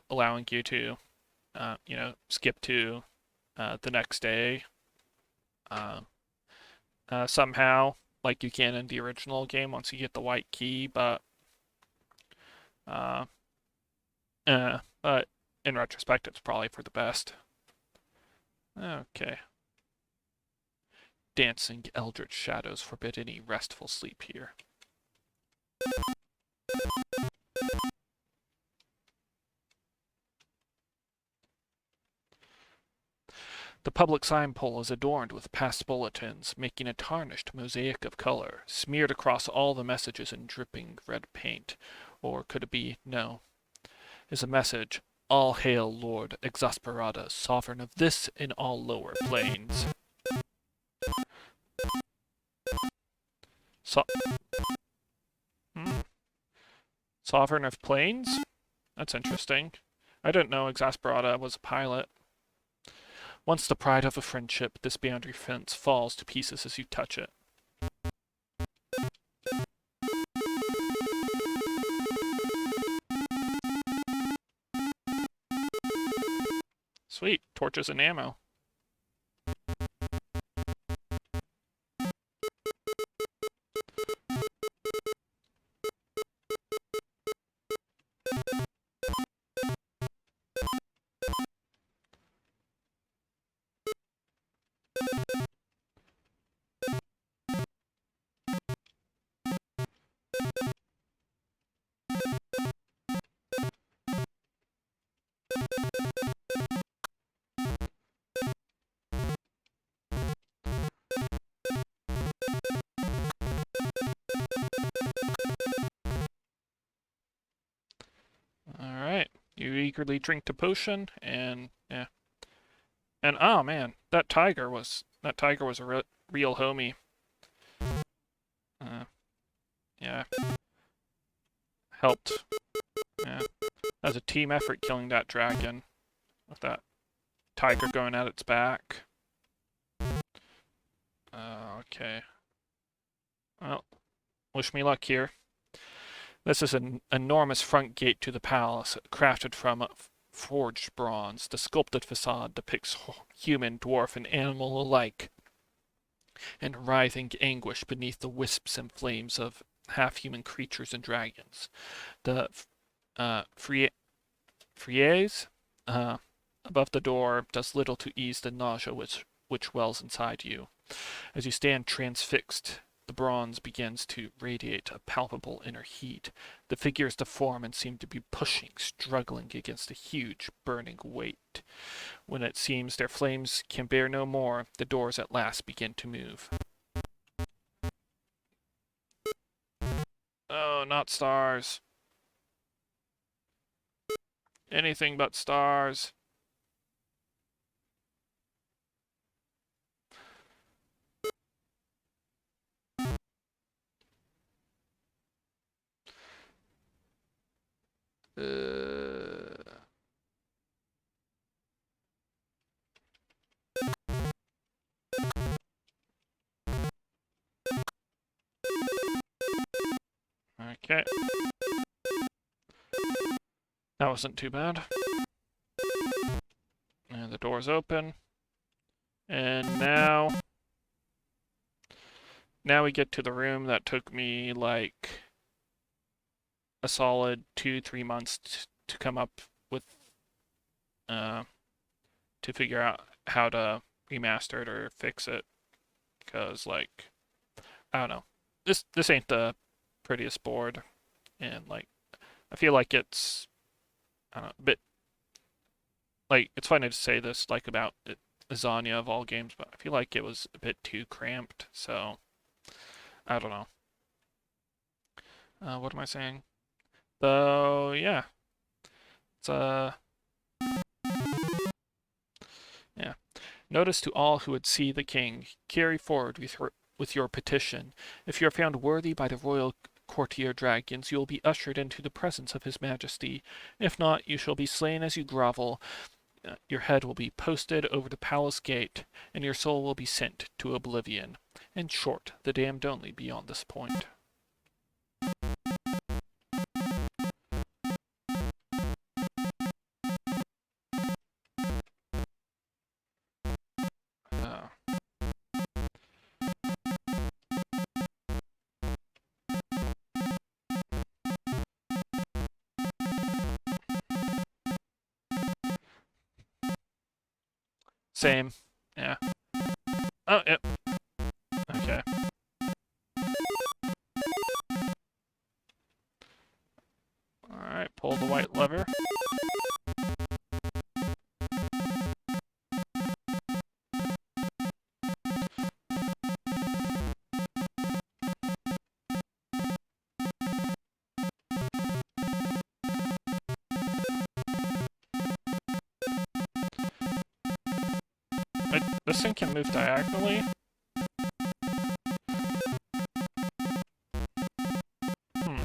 S1: allowing you to, skip to the next day uh, somehow, like you can in the original game once you get the white key. Uh, but in retrospect, it's probably for the best. Okay. Dancing eldritch shadows forbid any restful sleep here. The public sign pole is adorned with past bulletins, making a tarnished mosaic of color, smeared across all the messages in dripping red paint. Or could it be, no, is a message, All hail Lord Exasperata, sovereign of this and all lower planes. So hmm. Sovereign of planes? That's interesting. I didn't know Exasperata was a pilot. Once the pride of a friendship, this boundary fence falls to pieces as you touch it. Sweet, torches and ammo. Alright. You eagerly drink the potion, and yeah. And oh man, that tiger was a real homie. Uh, yeah, helped. Yeah, that was a team effort killing that dragon with that tiger going at its back. Okay. Well, wish me luck here. This is an enormous front gate to the palace, crafted from forged bronze. The sculpted facade depicts human, dwarf, and animal alike in writhing anguish beneath the wisps and flames of half-human creatures and dragons. The frieze above the door does little to ease the nausea which wells inside you. As you stand transfixed, the bronze begins to radiate a palpable inner heat. The figures deform and seem to be pushing, struggling against a huge, burning weight. When it seems their flames can bear no more, the doors at last begin to move. Oh, not stars. Anything but stars. Okay. That wasn't too bad. And the door's open. And now we get to the room that took me like a solid 2-3 months to come up with uh to figure out how to remaster it or fix it, because like I don't know, this ain't the prettiest board, and like I feel like it's I don't know, a bit like it's funny to say this like about Ezanya of all games, but I feel like it was a bit too cramped. So I don't know. What am I saying? So yeah, it's yeah. Notice to all who would see the king, carry forward with your petition. If you are found worthy by the royal courtier dragons, you will be ushered into the presence of his majesty. If not, you shall be slain as you grovel. Your head will be posted over the palace gate, and your soul will be sent to oblivion. In short, the damned only beyond this point. Uh, Same. Yeah. Oh, yep. Okay. Alright, pull the white lever. Wait, this thing can move diagonally? Hmm.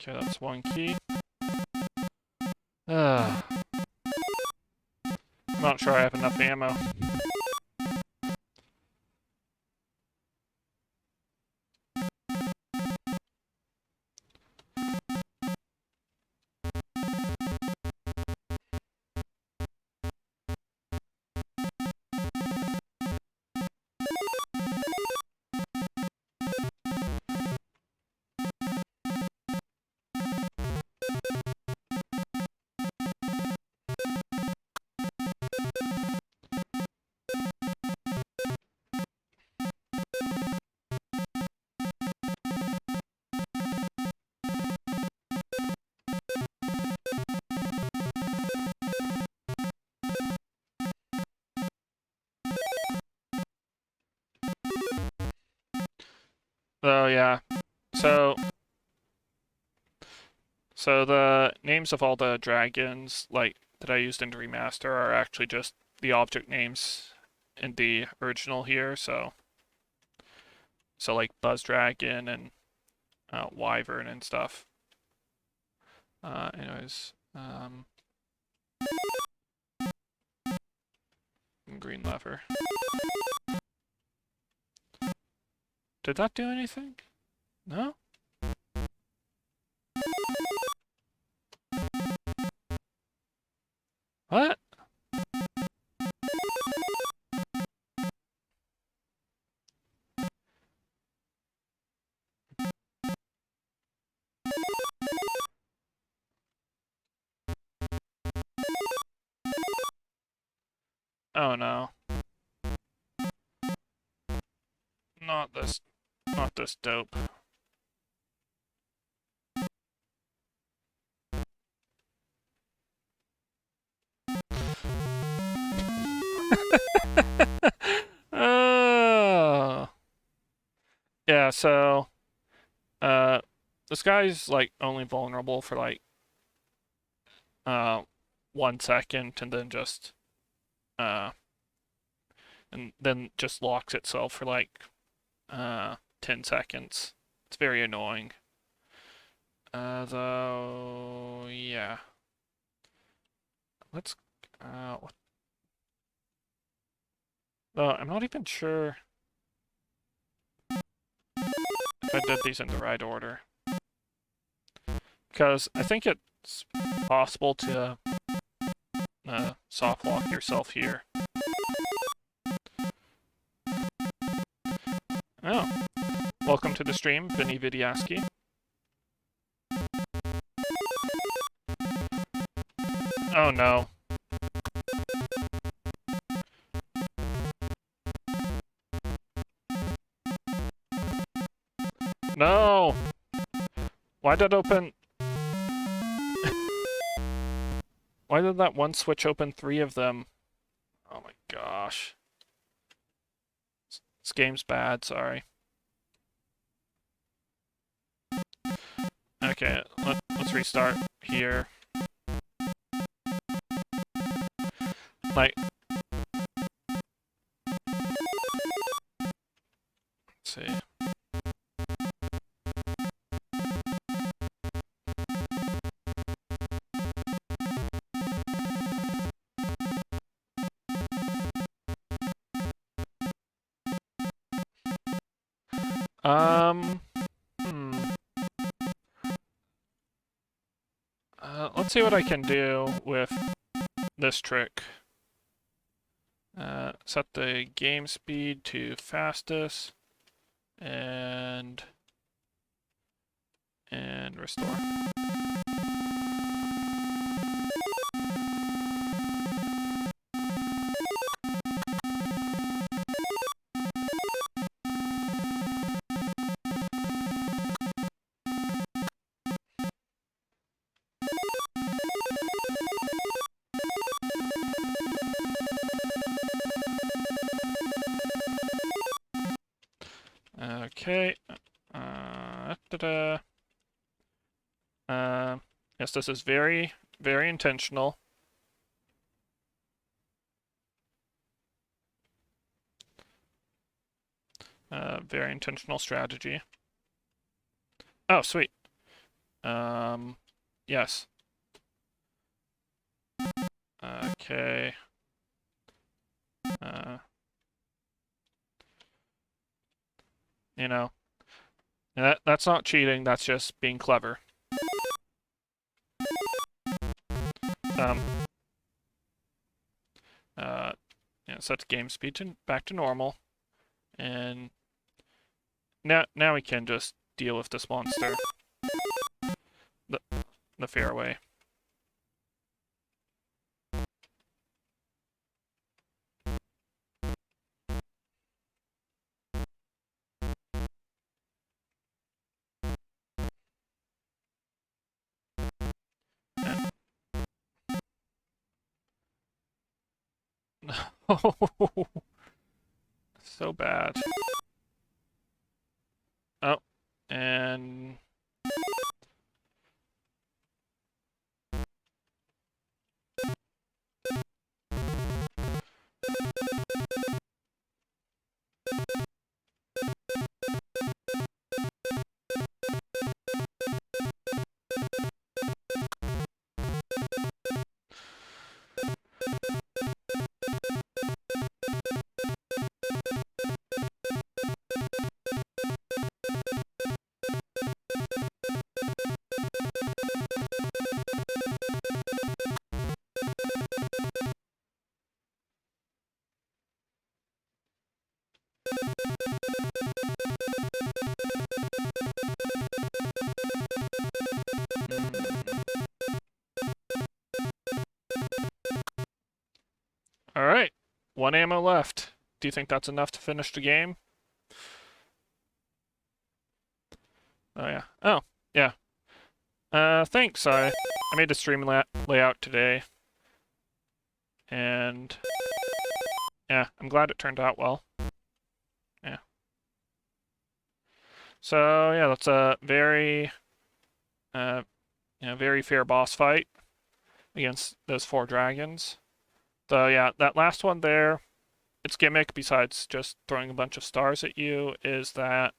S1: Okay, that's one key. I'm not sure I have enough ammo. Oh yeah. So so the names of all the dragons like that I used in the remaster are actually just the object names in the original here. So like Buzz Dragon and Wyvern and stuff. Anyways, green lever. Did that do anything? No? What? Oh no. Not this. Not this dope. Yeah, so uh this guy's like only vulnerable for like uh 1 second uh and then just locks itself for like 10 seconds. It's very annoying. Though yeah. Let's what I'm not even sure if I did these in the right order. Because I think it's possible to soft lock yourself here. Oh, welcome to the stream, Vinny Vidiaski. Oh no. No! Why did open... Why did that one switch open 3 of them? Oh my gosh. This game's bad, sorry. Okay, let's restart here. Like... Let's see. Um... Hmm. Let's see what I can do with this trick. Set the game speed to fastest and restore. Okay. Ta-da. Yes, this is very, very intentional. Very intentional strategy. Oh, sweet. Yes. Okay. You know, that's not cheating. That's just being clever. Um. Yeah, set the game speed back to normal, and now we can just deal with this monster the fair way. So bad. Oh, and all right, 1 ammo left. Do you think that's enough to finish the game? Oh yeah. Oh yeah. Thanks. I made the stream layout today, and yeah, I'm glad it turned out well. Yeah. So yeah, that's a very, uh, very fair boss fight against those four dragons. So yeah, that last one there, its gimmick, besides just throwing a bunch of stars at you, is that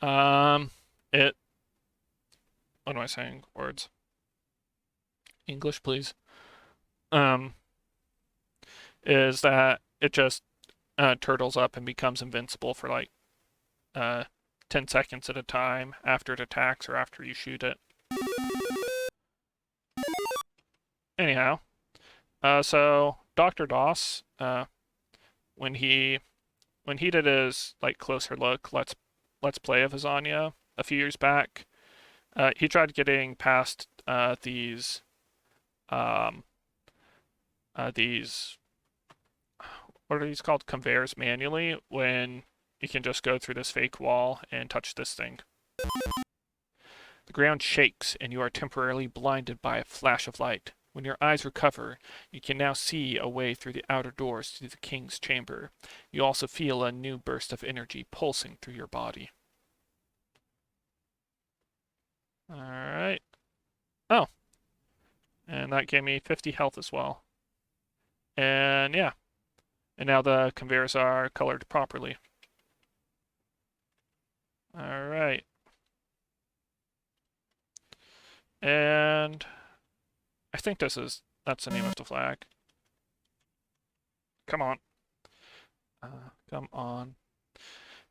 S1: um, it. What am I saying? Words. English, please. Um, is that it just turtles up and becomes invincible for like uh 10 seconds at a time after it attacks or after you shoot it. Anyhow, so Dr. Doss, when he when he did his like closer look, let's play of Ezanya a few years back, he tried getting past um, these what are these called, conveyors, manually, when you can just go through this fake wall and touch this thing. The ground shakes and you are temporarily blinded by a flash of light. When your eyes recover, you can now see a way through the outer doors to the king's chamber. You also feel a new burst of energy pulsing through your body. Alright. Oh, and that gave me 50 health as well. And yeah, and now the conveyors are colored properly. Alright. And I think that's the name of the flag. Come on. Come on.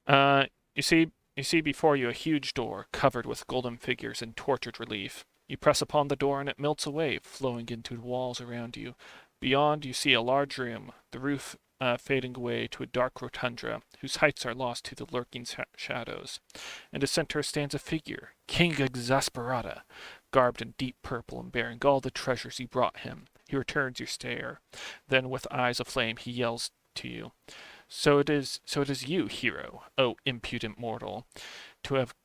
S1: Uh, you see before you a huge door covered with golden figures in tortured relief. You press upon the door and it melts away, flowing into the walls around you. Beyond, you see a large room, the roof fading away to a dark rotunda, whose heights are lost to the lurking shadows. In the center stands a figure, King Exasperata, garbed in deep purple and bearing all the treasures you brought him. He returns your stare. Then, with eyes aflame, he yells to you. So it is you, hero, O impudent mortal, to have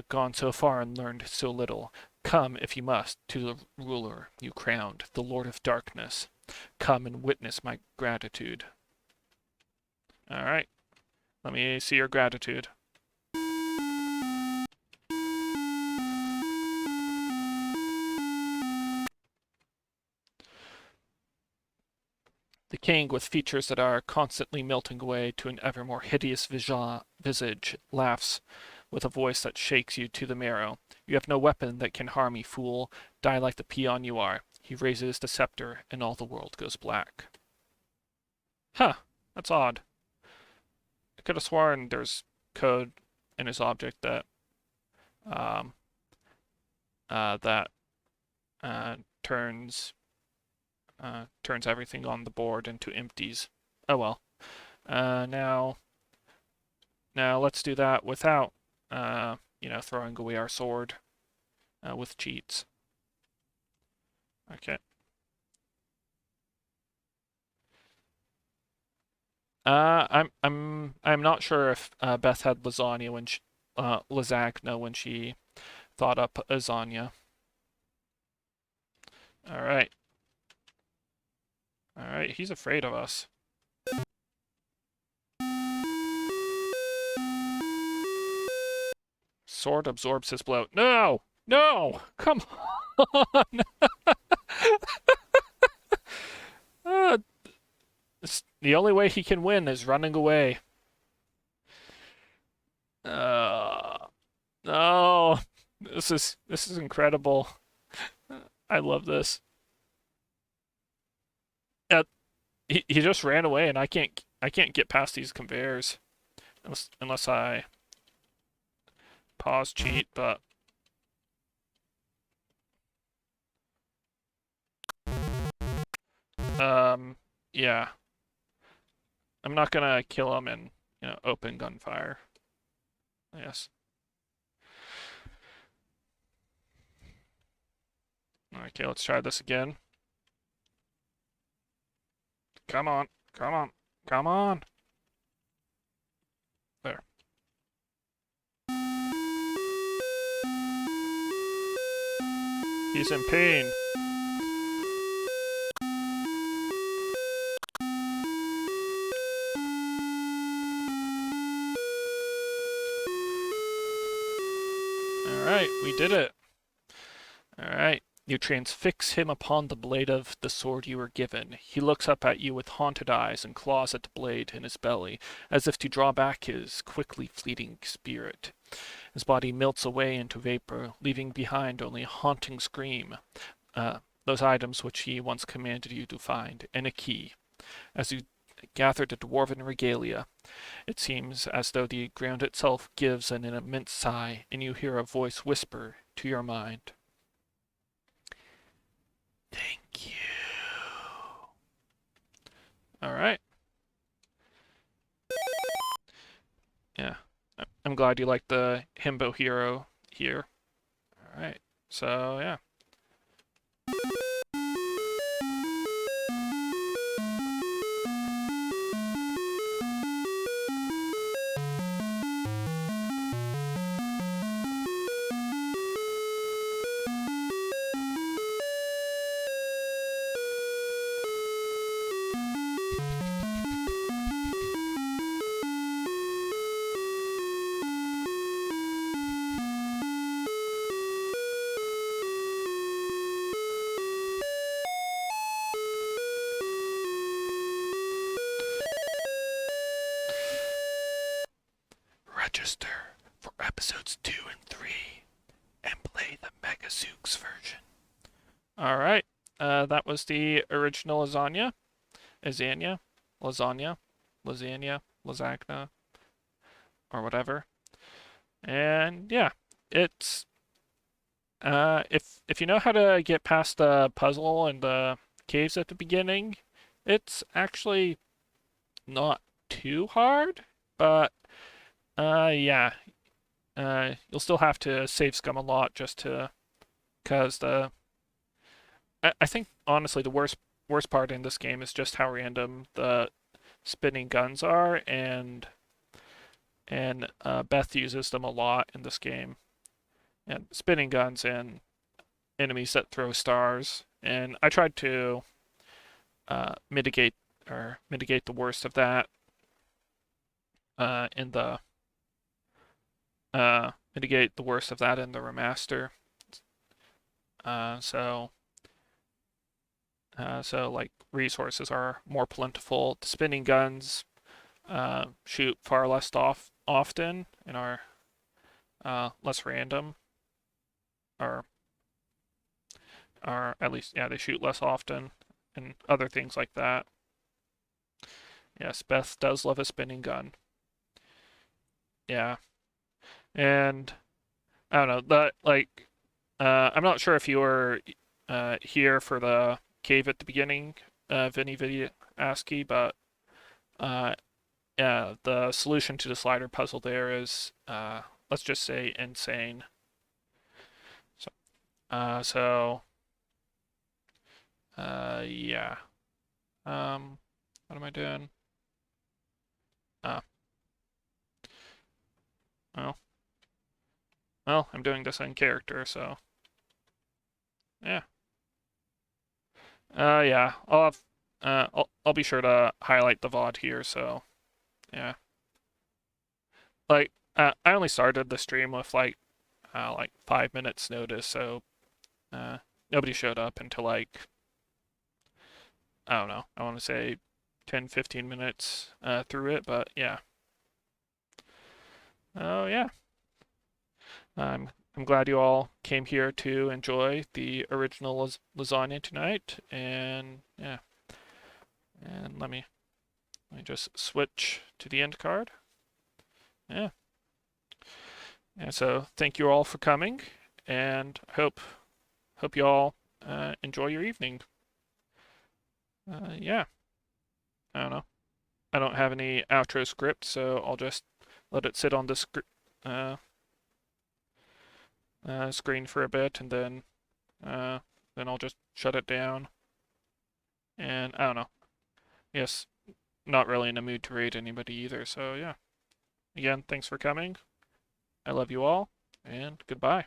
S1: gone so far and learned so little. Come, if you must, to the ruler you crowned, the Lord of Darkness. Come and witness my gratitude. All right, let me see your gratitude. The king, with features that are constantly melting away to an ever more hideous visage, laughs with a voice that shakes you to the marrow. You have no weapon that can harm me, fool. Die like the peon you are. He raises the scepter, and all the world goes black. Huh, that's odd. I could have sworn there's code in his object that um that uh turns turns everything on the board into empties. Oh well. Now let's do that without throwing away our sword with cheats. Okay. I'm not sure if Beth had lasagna when lasagna when she thought up Ezanya. All right. All right, he's afraid of us. Sword absorbs his blow. No! No! Come on! uh, the only way he can win is running away. No. This is incredible. I love this. Uh, he just ran away and I can't get past these conveyors unless I pause cheat, but yeah. I'm not gonna kill him in, open gunfire. Yes. Okay, let's try this again. Come on. Come on. Come on. There. He's in pain. Alright, we did it. Alright. You transfix him upon the blade of the sword you were given. He looks up at you with haunted eyes and claws at the blade in his belly, as if to draw back his quickly fleeting spirit. His body melts away into vapor, leaving behind only a haunting scream. Those items which he once commanded you to find, and a key. As you gather the dwarven regalia, it seems as though the ground itself gives an immense sigh, and you hear a voice whisper to your mind, "Thank you." Alright. Yeah. I'm glad you like the himbo hero here. Alright. So, yeah. Register for episodes 2 and 3 and play the Mega Zooks version. Alright. That was the original Lasagna. Ezanya. Lasagna. Lasagna. Lasagna. Or whatever. And yeah, it's if you know how to get past the puzzle and the caves at the beginning, it's actually not too hard, but yeah, you'll still have to save scum a lot just to, cause I think honestly the worst part in this game is just how random the spinning guns are, and Beth uses them a lot in this game, and spinning guns and enemies that throw stars, and I tried to mitigate the worst of that in the mitigate the worst of that in the remaster. So like resources are more plentiful. The spinning guns shoot far less often and are less random, or at least yeah, they shoot less often and other things like that. Yes, Beth does love a spinning gun. Yeah, and I don't know that like I'm not sure if you were here for the cave at the beginning of any video ASCII, but uh, yeah, the solution to the slider puzzle there is let's just say insane. So so yeah. What am I doing? Uh, well, I'm doing this in character, so yeah. Yeah, I'll be sure to highlight the VOD here, so yeah. Like, I only started the stream with like 5 minutes notice, so uh, nobody showed up until like, I don't know, I want to say 10, 15 minutes through it, but yeah. Oh yeah. I'm glad you all came here to enjoy the original lasagna tonight, and yeah. And let me just switch to the end card. Yeah. And so thank you all for coming, and hope you all enjoy your evening. Yeah. I don't know. I don't have any outro script, so I'll just let it sit on the screen for a bit, and then I'll just shut it down. And I don't know. Yes, not really in a mood to raid anybody either. So yeah. Again, thanks for coming. I love you all, and goodbye.